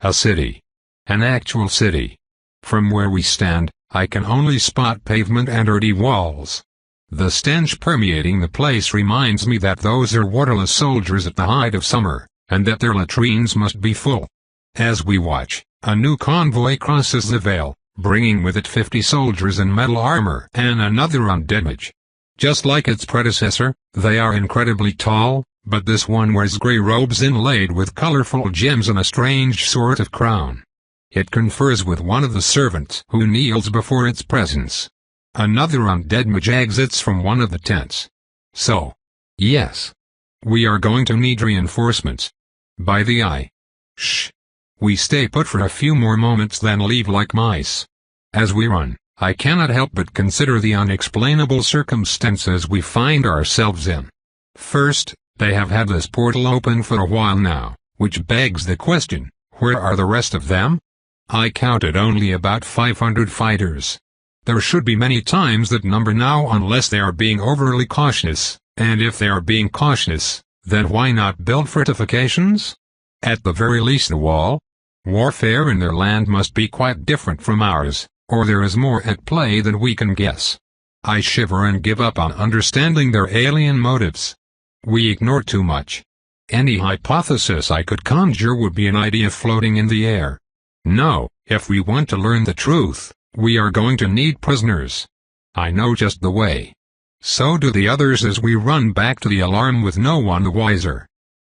a city. An actual city. From where we stand, I can only spot pavement and earthy walls. The stench permeating the place reminds me that those are waterless soldiers at the height of summer, and that their latrines must be full. As we watch, a new convoy crosses the Vale, bringing with it 50 soldiers in metal armor and another undead mage. Just like its predecessor, they are incredibly tall, but this one wears grey robes inlaid with colorful gems and a strange sort of crown. It confers with one of the servants who kneels before its presence. Another undead mage exits from one of the tents. So, yes. We are going to need reinforcements. By the eye. Shh. We stay put for a few more moments then leave like mice. As we run, I cannot help but consider the unexplainable circumstances we find ourselves in. First, they have had this portal open for a while now, which begs the question, where are the rest of them? I counted only about 500 fighters. There should be many times that number now unless they are being overly cautious, and if they are being cautious, then why not build fortifications? At the very least the wall. Warfare in their land must be quite different from ours, or there is more at play than we can guess. I shiver and give up on understanding their alien motives. We ignore too much. Any hypothesis I could conjure would be an idea floating in the air. No, if we want to learn the truth, we are going to need prisoners. I know just the way. So do the others as we run back to the alarm with no one the wiser.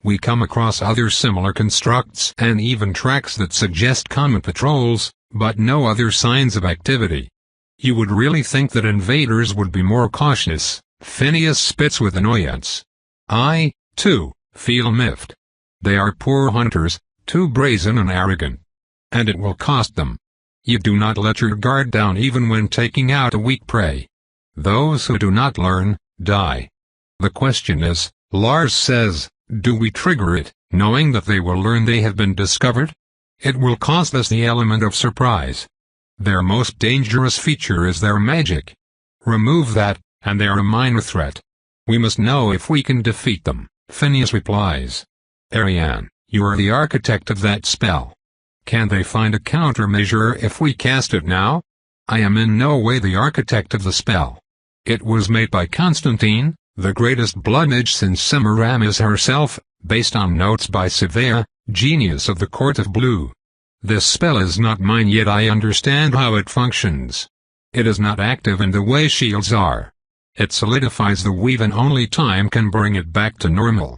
We come across other similar constructs and even tracks that suggest common patrols, but no other signs of activity. You would really think that invaders would be more cautious. Phineas spits with annoyance. I, too, feel miffed. They are poor hunters, too brazen and arrogant. And it will cost them. You do not let your guard down even when taking out a weak prey. Those who do not learn, die. The question is, Lars says, do we trigger it, knowing that they will learn they have been discovered? It will cost us the element of surprise. Their most dangerous feature is their magic. Remove that, and they are a minor threat. We must know if we can defeat them, Phineas replies. Ariane, you are the architect of that spell. Can they find a countermeasure if we cast it now? I am in no way the architect of the spell. It was made by Constantine, the greatest blood mage since Semiramis herself, based on notes by Savea, genius of the Court of Blue. This spell is not mine yet I understand how it functions. It is not active in the way shields are. It solidifies the weave and only time can bring it back to normal.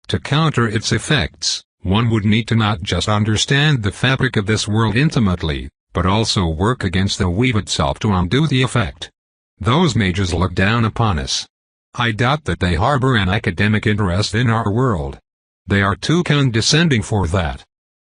To counter its effects, one would need to not just understand the fabric of this world intimately, but also work against the weave itself to undo the effect. Those mages look down upon us. I doubt that they harbor an academic interest in our world. They are too condescending for that.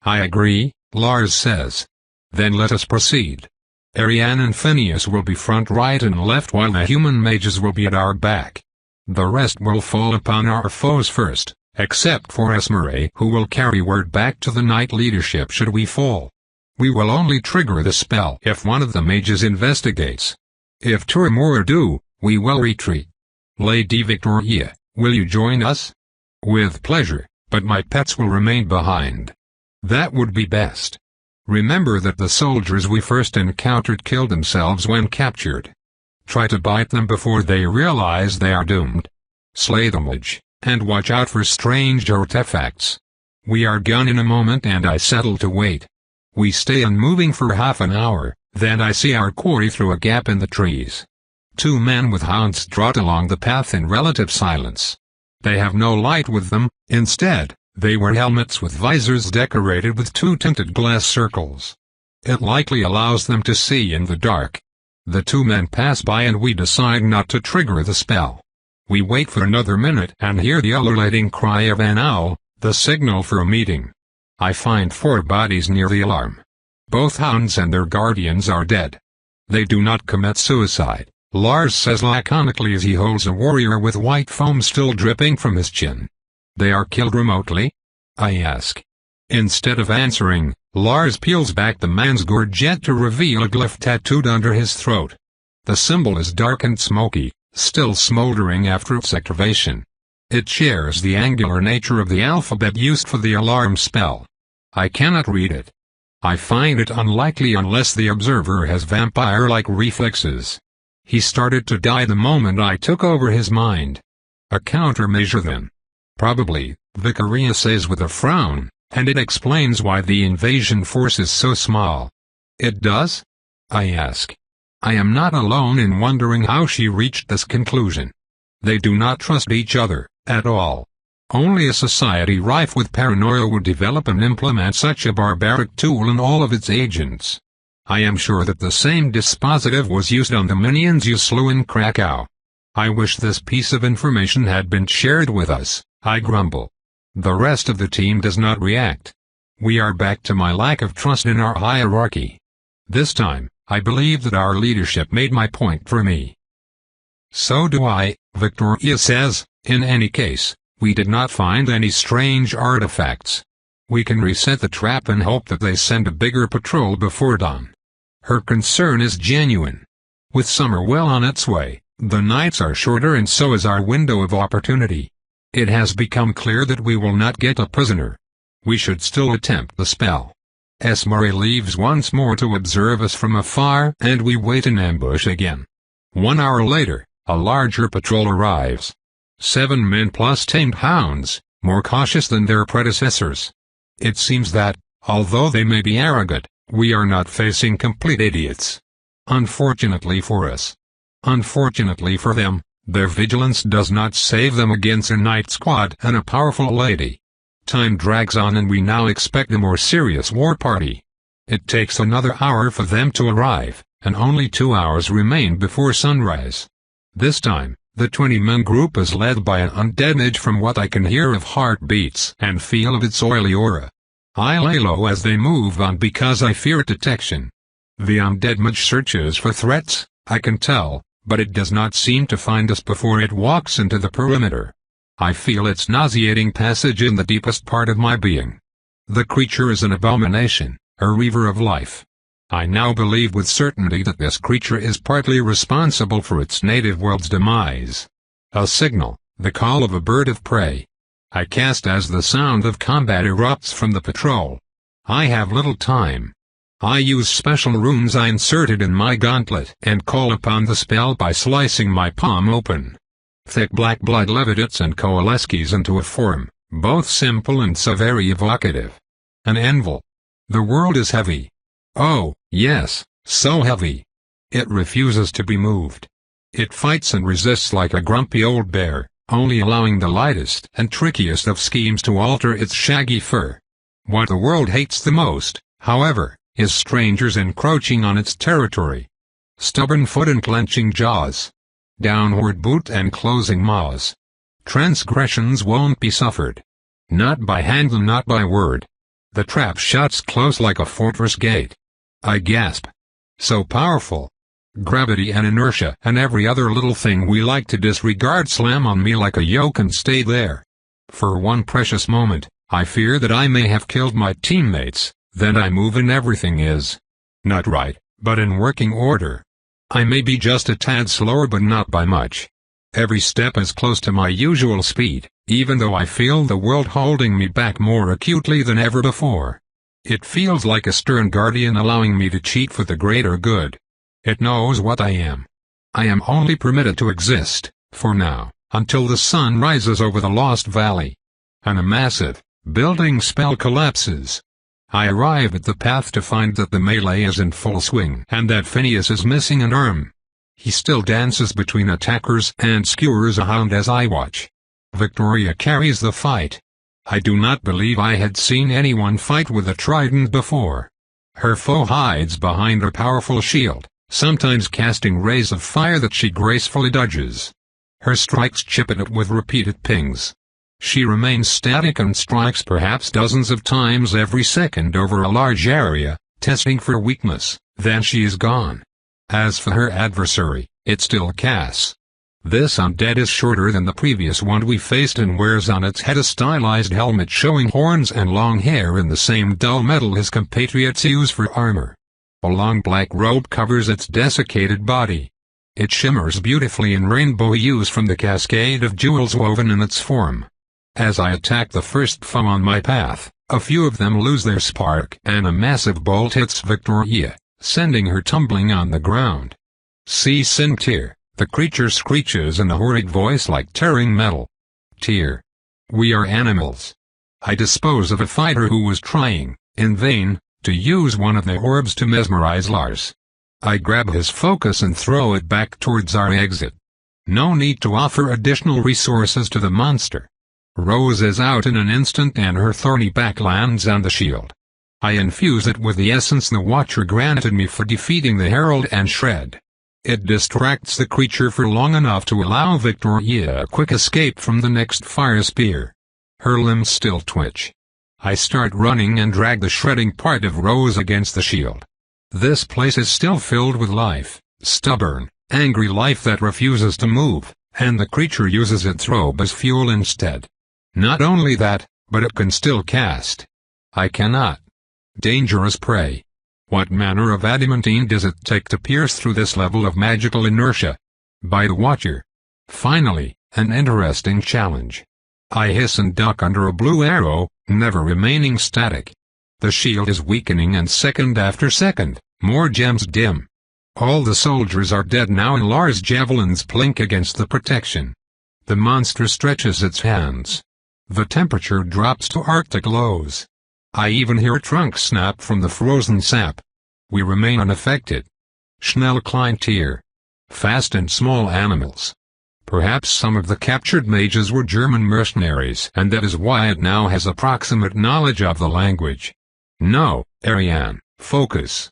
I agree, Lars says. Then let us proceed. Ariane and Phineas will be front right and left while the human mages will be at our back. The rest will fall upon our foes first, except for Esmeralda who will carry word back to the knight leadership should we fall. We will only trigger the spell if one of the mages investigates. If two or more do, we will retreat. Lady Victoria, will you join us? With pleasure, but my pets will remain behind. That would be best. Remember that the soldiers we first encountered killed themselves when captured. Try to bite them before they realize they are doomed. Slay the mage, and watch out for strange artifacts. We are gone in a moment and I settle to wait. We stay unmoving for half an hour, then I see our quarry through a gap in the trees. Two men with hounds trot along the path in relative silence. They have no light with them, instead, they wear helmets with visors decorated with two tinted glass circles. It likely allows them to see in the dark. The two men pass by and we decide not to trigger the spell. We wait for another minute and hear the ululating cry of an owl, the signal for a meeting. I find 4 bodies near the alarm. Both hounds and their guardians are dead. They do not commit suicide, Lars says laconically as he holds a warrior with white foam still dripping from his chin. They are killed remotely? I ask. Instead of answering, Lars peels back the man's gorget to reveal a glyph tattooed under his throat. The symbol is dark and smoky, still smoldering after its activation. It shares the angular nature of the alphabet used for the alarm spell. I cannot read it. I find it unlikely unless the observer has vampire-like reflexes. He started to die the moment I took over his mind. A countermeasure then. Probably, Vicaria says with a frown, and it explains why the invasion force is so small. It does? I ask. I am not alone in wondering how she reached this conclusion. They do not trust each other, at all. Only a society rife with paranoia would develop and implement such a barbaric tool in all of its agents. I am sure that the same dispositive was used on the minions you slew in Krakow. I wish this piece of information had been shared with us, I grumble. The rest of the team does not react. We are back to my lack of trust in our hierarchy. This time, I believe that our leadership made my point for me. So do I, Victoria says. In any case, we did not find any strange artifacts. We can reset the trap and hope that they send a bigger patrol before dawn. Her concern is genuine. With summer well on its way, the nights are shorter and so is our window of opportunity. It has become clear that we will not get a prisoner. We should still attempt the spell. Murray leaves once more to observe us from afar and we wait in ambush again. 1 hour later, a larger patrol arrives. 7 men plus tamed hounds, more cautious than their predecessors. It seems that, although they may be arrogant, we are not facing complete idiots. Unfortunately for us. Unfortunately for them, their vigilance does not save them against a night squad and a powerful lady. Time drags on and we now expect a more serious war party. It takes another hour for them to arrive, and only 2 hours remain before sunrise. This time, the 20-man group is led by an undead mage from what I can hear of heartbeats and feel of its oily aura. I lay low as they move on because I fear detection. The undead mage searches for threats, I can tell, but it does not seem to find us before it walks into the perimeter. I feel its nauseating passage in the deepest part of my being. The creature is an abomination, a reaver of life. I now believe with certainty that this creature is partly responsible for its native world's demise. A signal, the call of a bird of prey. I cast as the sound of combat erupts from the patrol. I have little time. I use special runes I inserted in my gauntlet and call upon the spell by slicing my palm open. Thick black blood levitates and coalesces into a form, both simple and so very evocative. An anvil. The world is heavy. Oh, yes, so heavy. It refuses to be moved. It fights and resists like a grumpy old bear, only allowing the lightest and trickiest of schemes to alter its shaggy fur. What the world hates the most, however, is strangers encroaching on its territory. Stubborn foot and clenching jaws. Downward boot and closing maws. Transgressions won't be suffered. Not by hand and not by word. The trap shuts close like a fortress gate. I gasp. So powerful. Gravity and inertia and every other little thing we like to disregard slam on me like a yoke and stay there. For one precious moment, I fear that I may have killed my teammates, then I move and everything is not right, but in working order. I may be just a tad slower but not by much. Every step is close to my usual speed, even though I feel the world holding me back more acutely than ever before. It feels like a stern guardian allowing me to cheat for the greater good. It knows what I am. I am only permitted to exist, for now, until the sun rises over the lost valley, and a massive, building spell collapses. I arrive at the path to find that the melee is in full swing and that Phineas is missing an arm. He still dances between attackers and skewers a hound as I watch. Victoria carries the fight. I do not believe I had seen anyone fight with a trident before. Her foe hides behind a powerful shield, sometimes casting rays of fire that she gracefully dodges. Her strikes chip at it with repeated pings. She remains static and strikes perhaps dozens of times every second over a large area, testing for weakness, then she is gone. As for her adversary, it still casts. This undead is shorter than the previous one we faced and wears on its head a stylized helmet showing horns and long hair in the same dull metal his compatriots use for armor. A long black robe covers its desiccated body. It shimmers beautifully in rainbow hues from the cascade of jewels woven in its form. As I attack the first foe on my path, a few of them lose their spark and a massive bolt hits Victoria, sending her tumbling on the ground. "See Tyr," the creature screeches in a horrid voice like tearing metal. "Tyr. We are animals." I dispose of a fighter who was trying, in vain, to use one of the orbs to mesmerize Lars. I grab his focus and throw it back towards our exit. No need to offer additional resources to the monster. Rose is out in an instant and her thorny back lands on the shield. I infuse it with the essence the Watcher granted me for defeating the Herald and Shred. It distracts the creature for long enough to allow Victoria a quick escape from the next fire spear. Her limbs still twitch. I start running and drag the shredding part of Rose against the shield. This place is still filled with life, stubborn, angry life that refuses to move, and the creature uses its robe as fuel instead. Not only that, but it can still cast. I cannot. Dangerous prey. What manner of adamantine does it take to pierce through this level of magical inertia? By the Watcher. Finally, an interesting challenge. I hiss and duck under a blue arrow, never remaining static. The shield is weakening and second after second, more gems dim. All the soldiers are dead now and Lars' javelins plink against the protection. The monster stretches its hands. The temperature drops to Arctic lows. I even hear a trunk snap from the frozen sap. We remain unaffected. Schnell klein Tier. Fast and small animals. Perhaps some of the captured mages were German mercenaries and that is why it now has approximate knowledge of the language. No, Ariane, focus.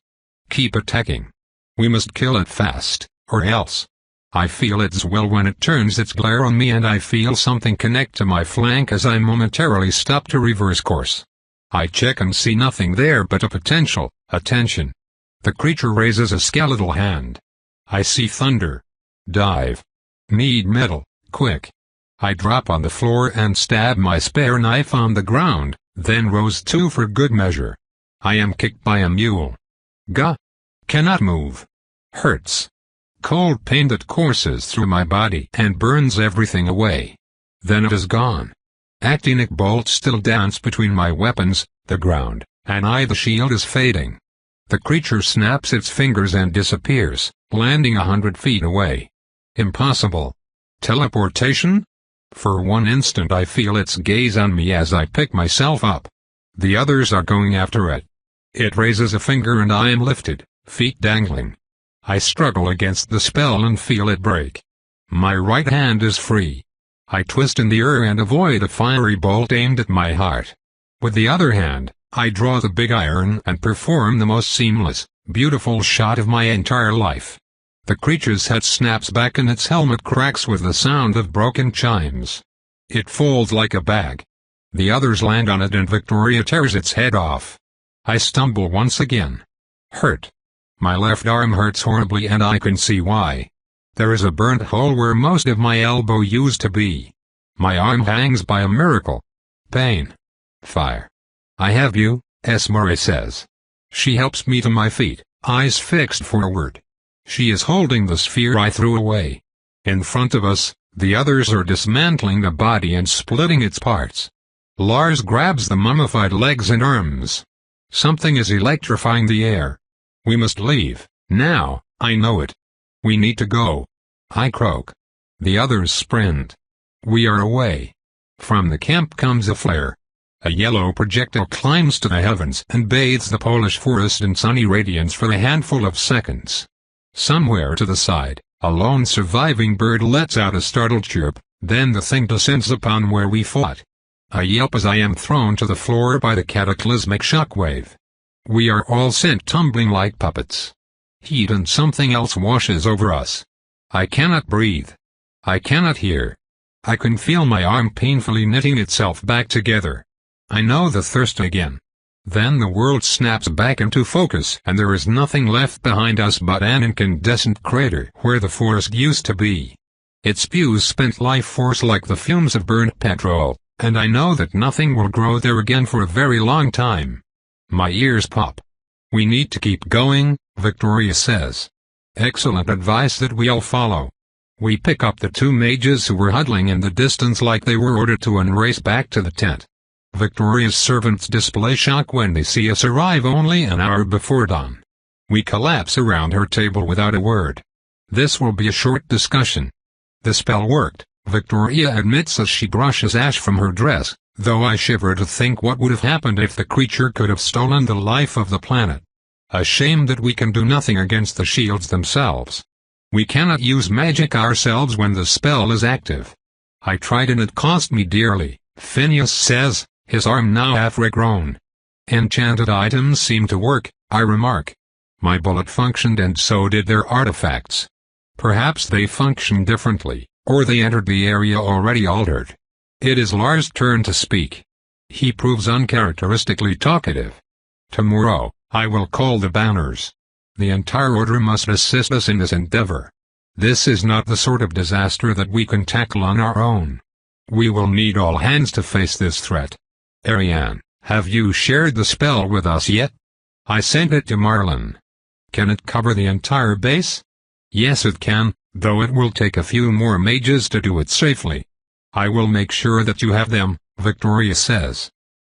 Keep attacking. We must kill it fast, or else. I feel its will when it turns its glare on me and I feel something connect to my flank as I momentarily stop to reverse course. I check and see nothing there but a potential attention. The creature raises a skeletal hand. I see thunder. Dive. Need metal, quick. I drop on the floor and stab my spare knife on the ground, then rose too for good measure. I am kicked by a mule. Gah. Cannot move. Hurts. Cold pain that courses through my body and burns everything away. Then it is gone. Actinic bolts still dance between my weapons, the ground, and the shield is fading. The creature snaps its fingers and disappears, landing 100 feet away. Impossible. Teleportation? For one instant I feel its gaze on me as I pick myself up. The others are going after it. It raises a finger and I am lifted, feet dangling. I struggle against the spell and feel it break. My right hand is free. I twist in the air and avoid a fiery bolt aimed at my heart. With the other hand, I draw the big iron and perform the most seamless, beautiful shot of my entire life. The creature's head snaps back and its helmet cracks with the sound of broken chimes. It folds like a bag. The others land on it and Victoria tears its head off. I stumble once again. Hurt. My left arm hurts horribly and I can see why. There is a burnt hole where most of my elbow used to be. My arm hangs by a miracle. Pain. Fire. I have you, Esmore says. She helps me to my feet, eyes fixed forward. She is holding the sphere I threw away. In front of us, the others are dismantling the body and splitting its parts. Lars grabs the mummified legs and arms. Something is electrifying the air. We must leave, now, I know it. We need to go. I croak. The others sprint. We are away. From the camp comes a flare. A yellow projectile climbs to the heavens and bathes the Polish forest in sunny radiance for a handful of seconds. Somewhere to the side, a lone surviving bird lets out a startled chirp, then the thing descends upon where we fought. I yelp as I am thrown to the floor by the cataclysmic shockwave. We are all sent tumbling like puppets. Heat and something else washes over us. I cannot breathe. I cannot hear. I can feel my arm painfully knitting itself back together. I know the thirst again. Then the world snaps back into focus and there is nothing left behind us but an incandescent crater where the forest used to be. It spews spent life force like the fumes of burnt petrol, and I know that nothing will grow there again for a very long time. My ears pop. We need to keep going, Victoria says. Excellent advice that we all follow. We pick up the two mages who were huddling in the distance like they were ordered to and race back to the tent. Victoria's servants display shock when they see us arrive only an hour before dawn. We collapse around her table without a word. This will be a short discussion. The spell worked, Victoria admits as she brushes ash from her dress, though I shiver to think what would have happened if the creature could have stolen the life of the planet. A shame that we can do nothing against the shields themselves. We cannot use magic ourselves when the spell is active. I tried and it cost me dearly, Phineas says, his arm now half regrown. Enchanted items seem to work, I remark. My bullet functioned and so did their artifacts. Perhaps they function differently, or they entered the area already altered. It is Lars' turn to speak. He proves uncharacteristically talkative. Tomorrow, I will call the banners. The entire order must assist us in this endeavor. This is not the sort of disaster that we can tackle on our own. We will need all hands to face this threat. Ariane, have you shared the spell with us yet? I sent it to Marlin. Can it cover the entire base? Yes it can, though it will take a few more mages to do it safely. I will make sure that you have them, Victoria says.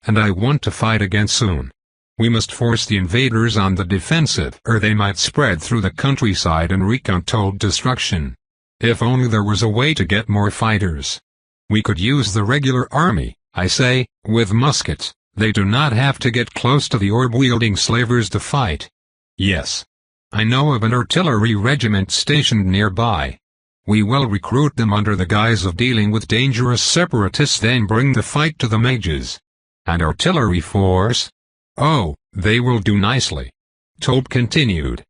And I want to fight again soon. We must force the invaders on the defensive or they might spread through the countryside and wreak untold destruction. If only there was a way to get more fighters. We could use the regular army, I say, with muskets. They do not have to get close to the orb-wielding slavers to fight. Yes. I know of an artillery regiment stationed nearby. We will recruit them under the guise of dealing with dangerous separatists, then bring the fight to the mages. And artillery force? Oh, they will do nicely. Tobe continued,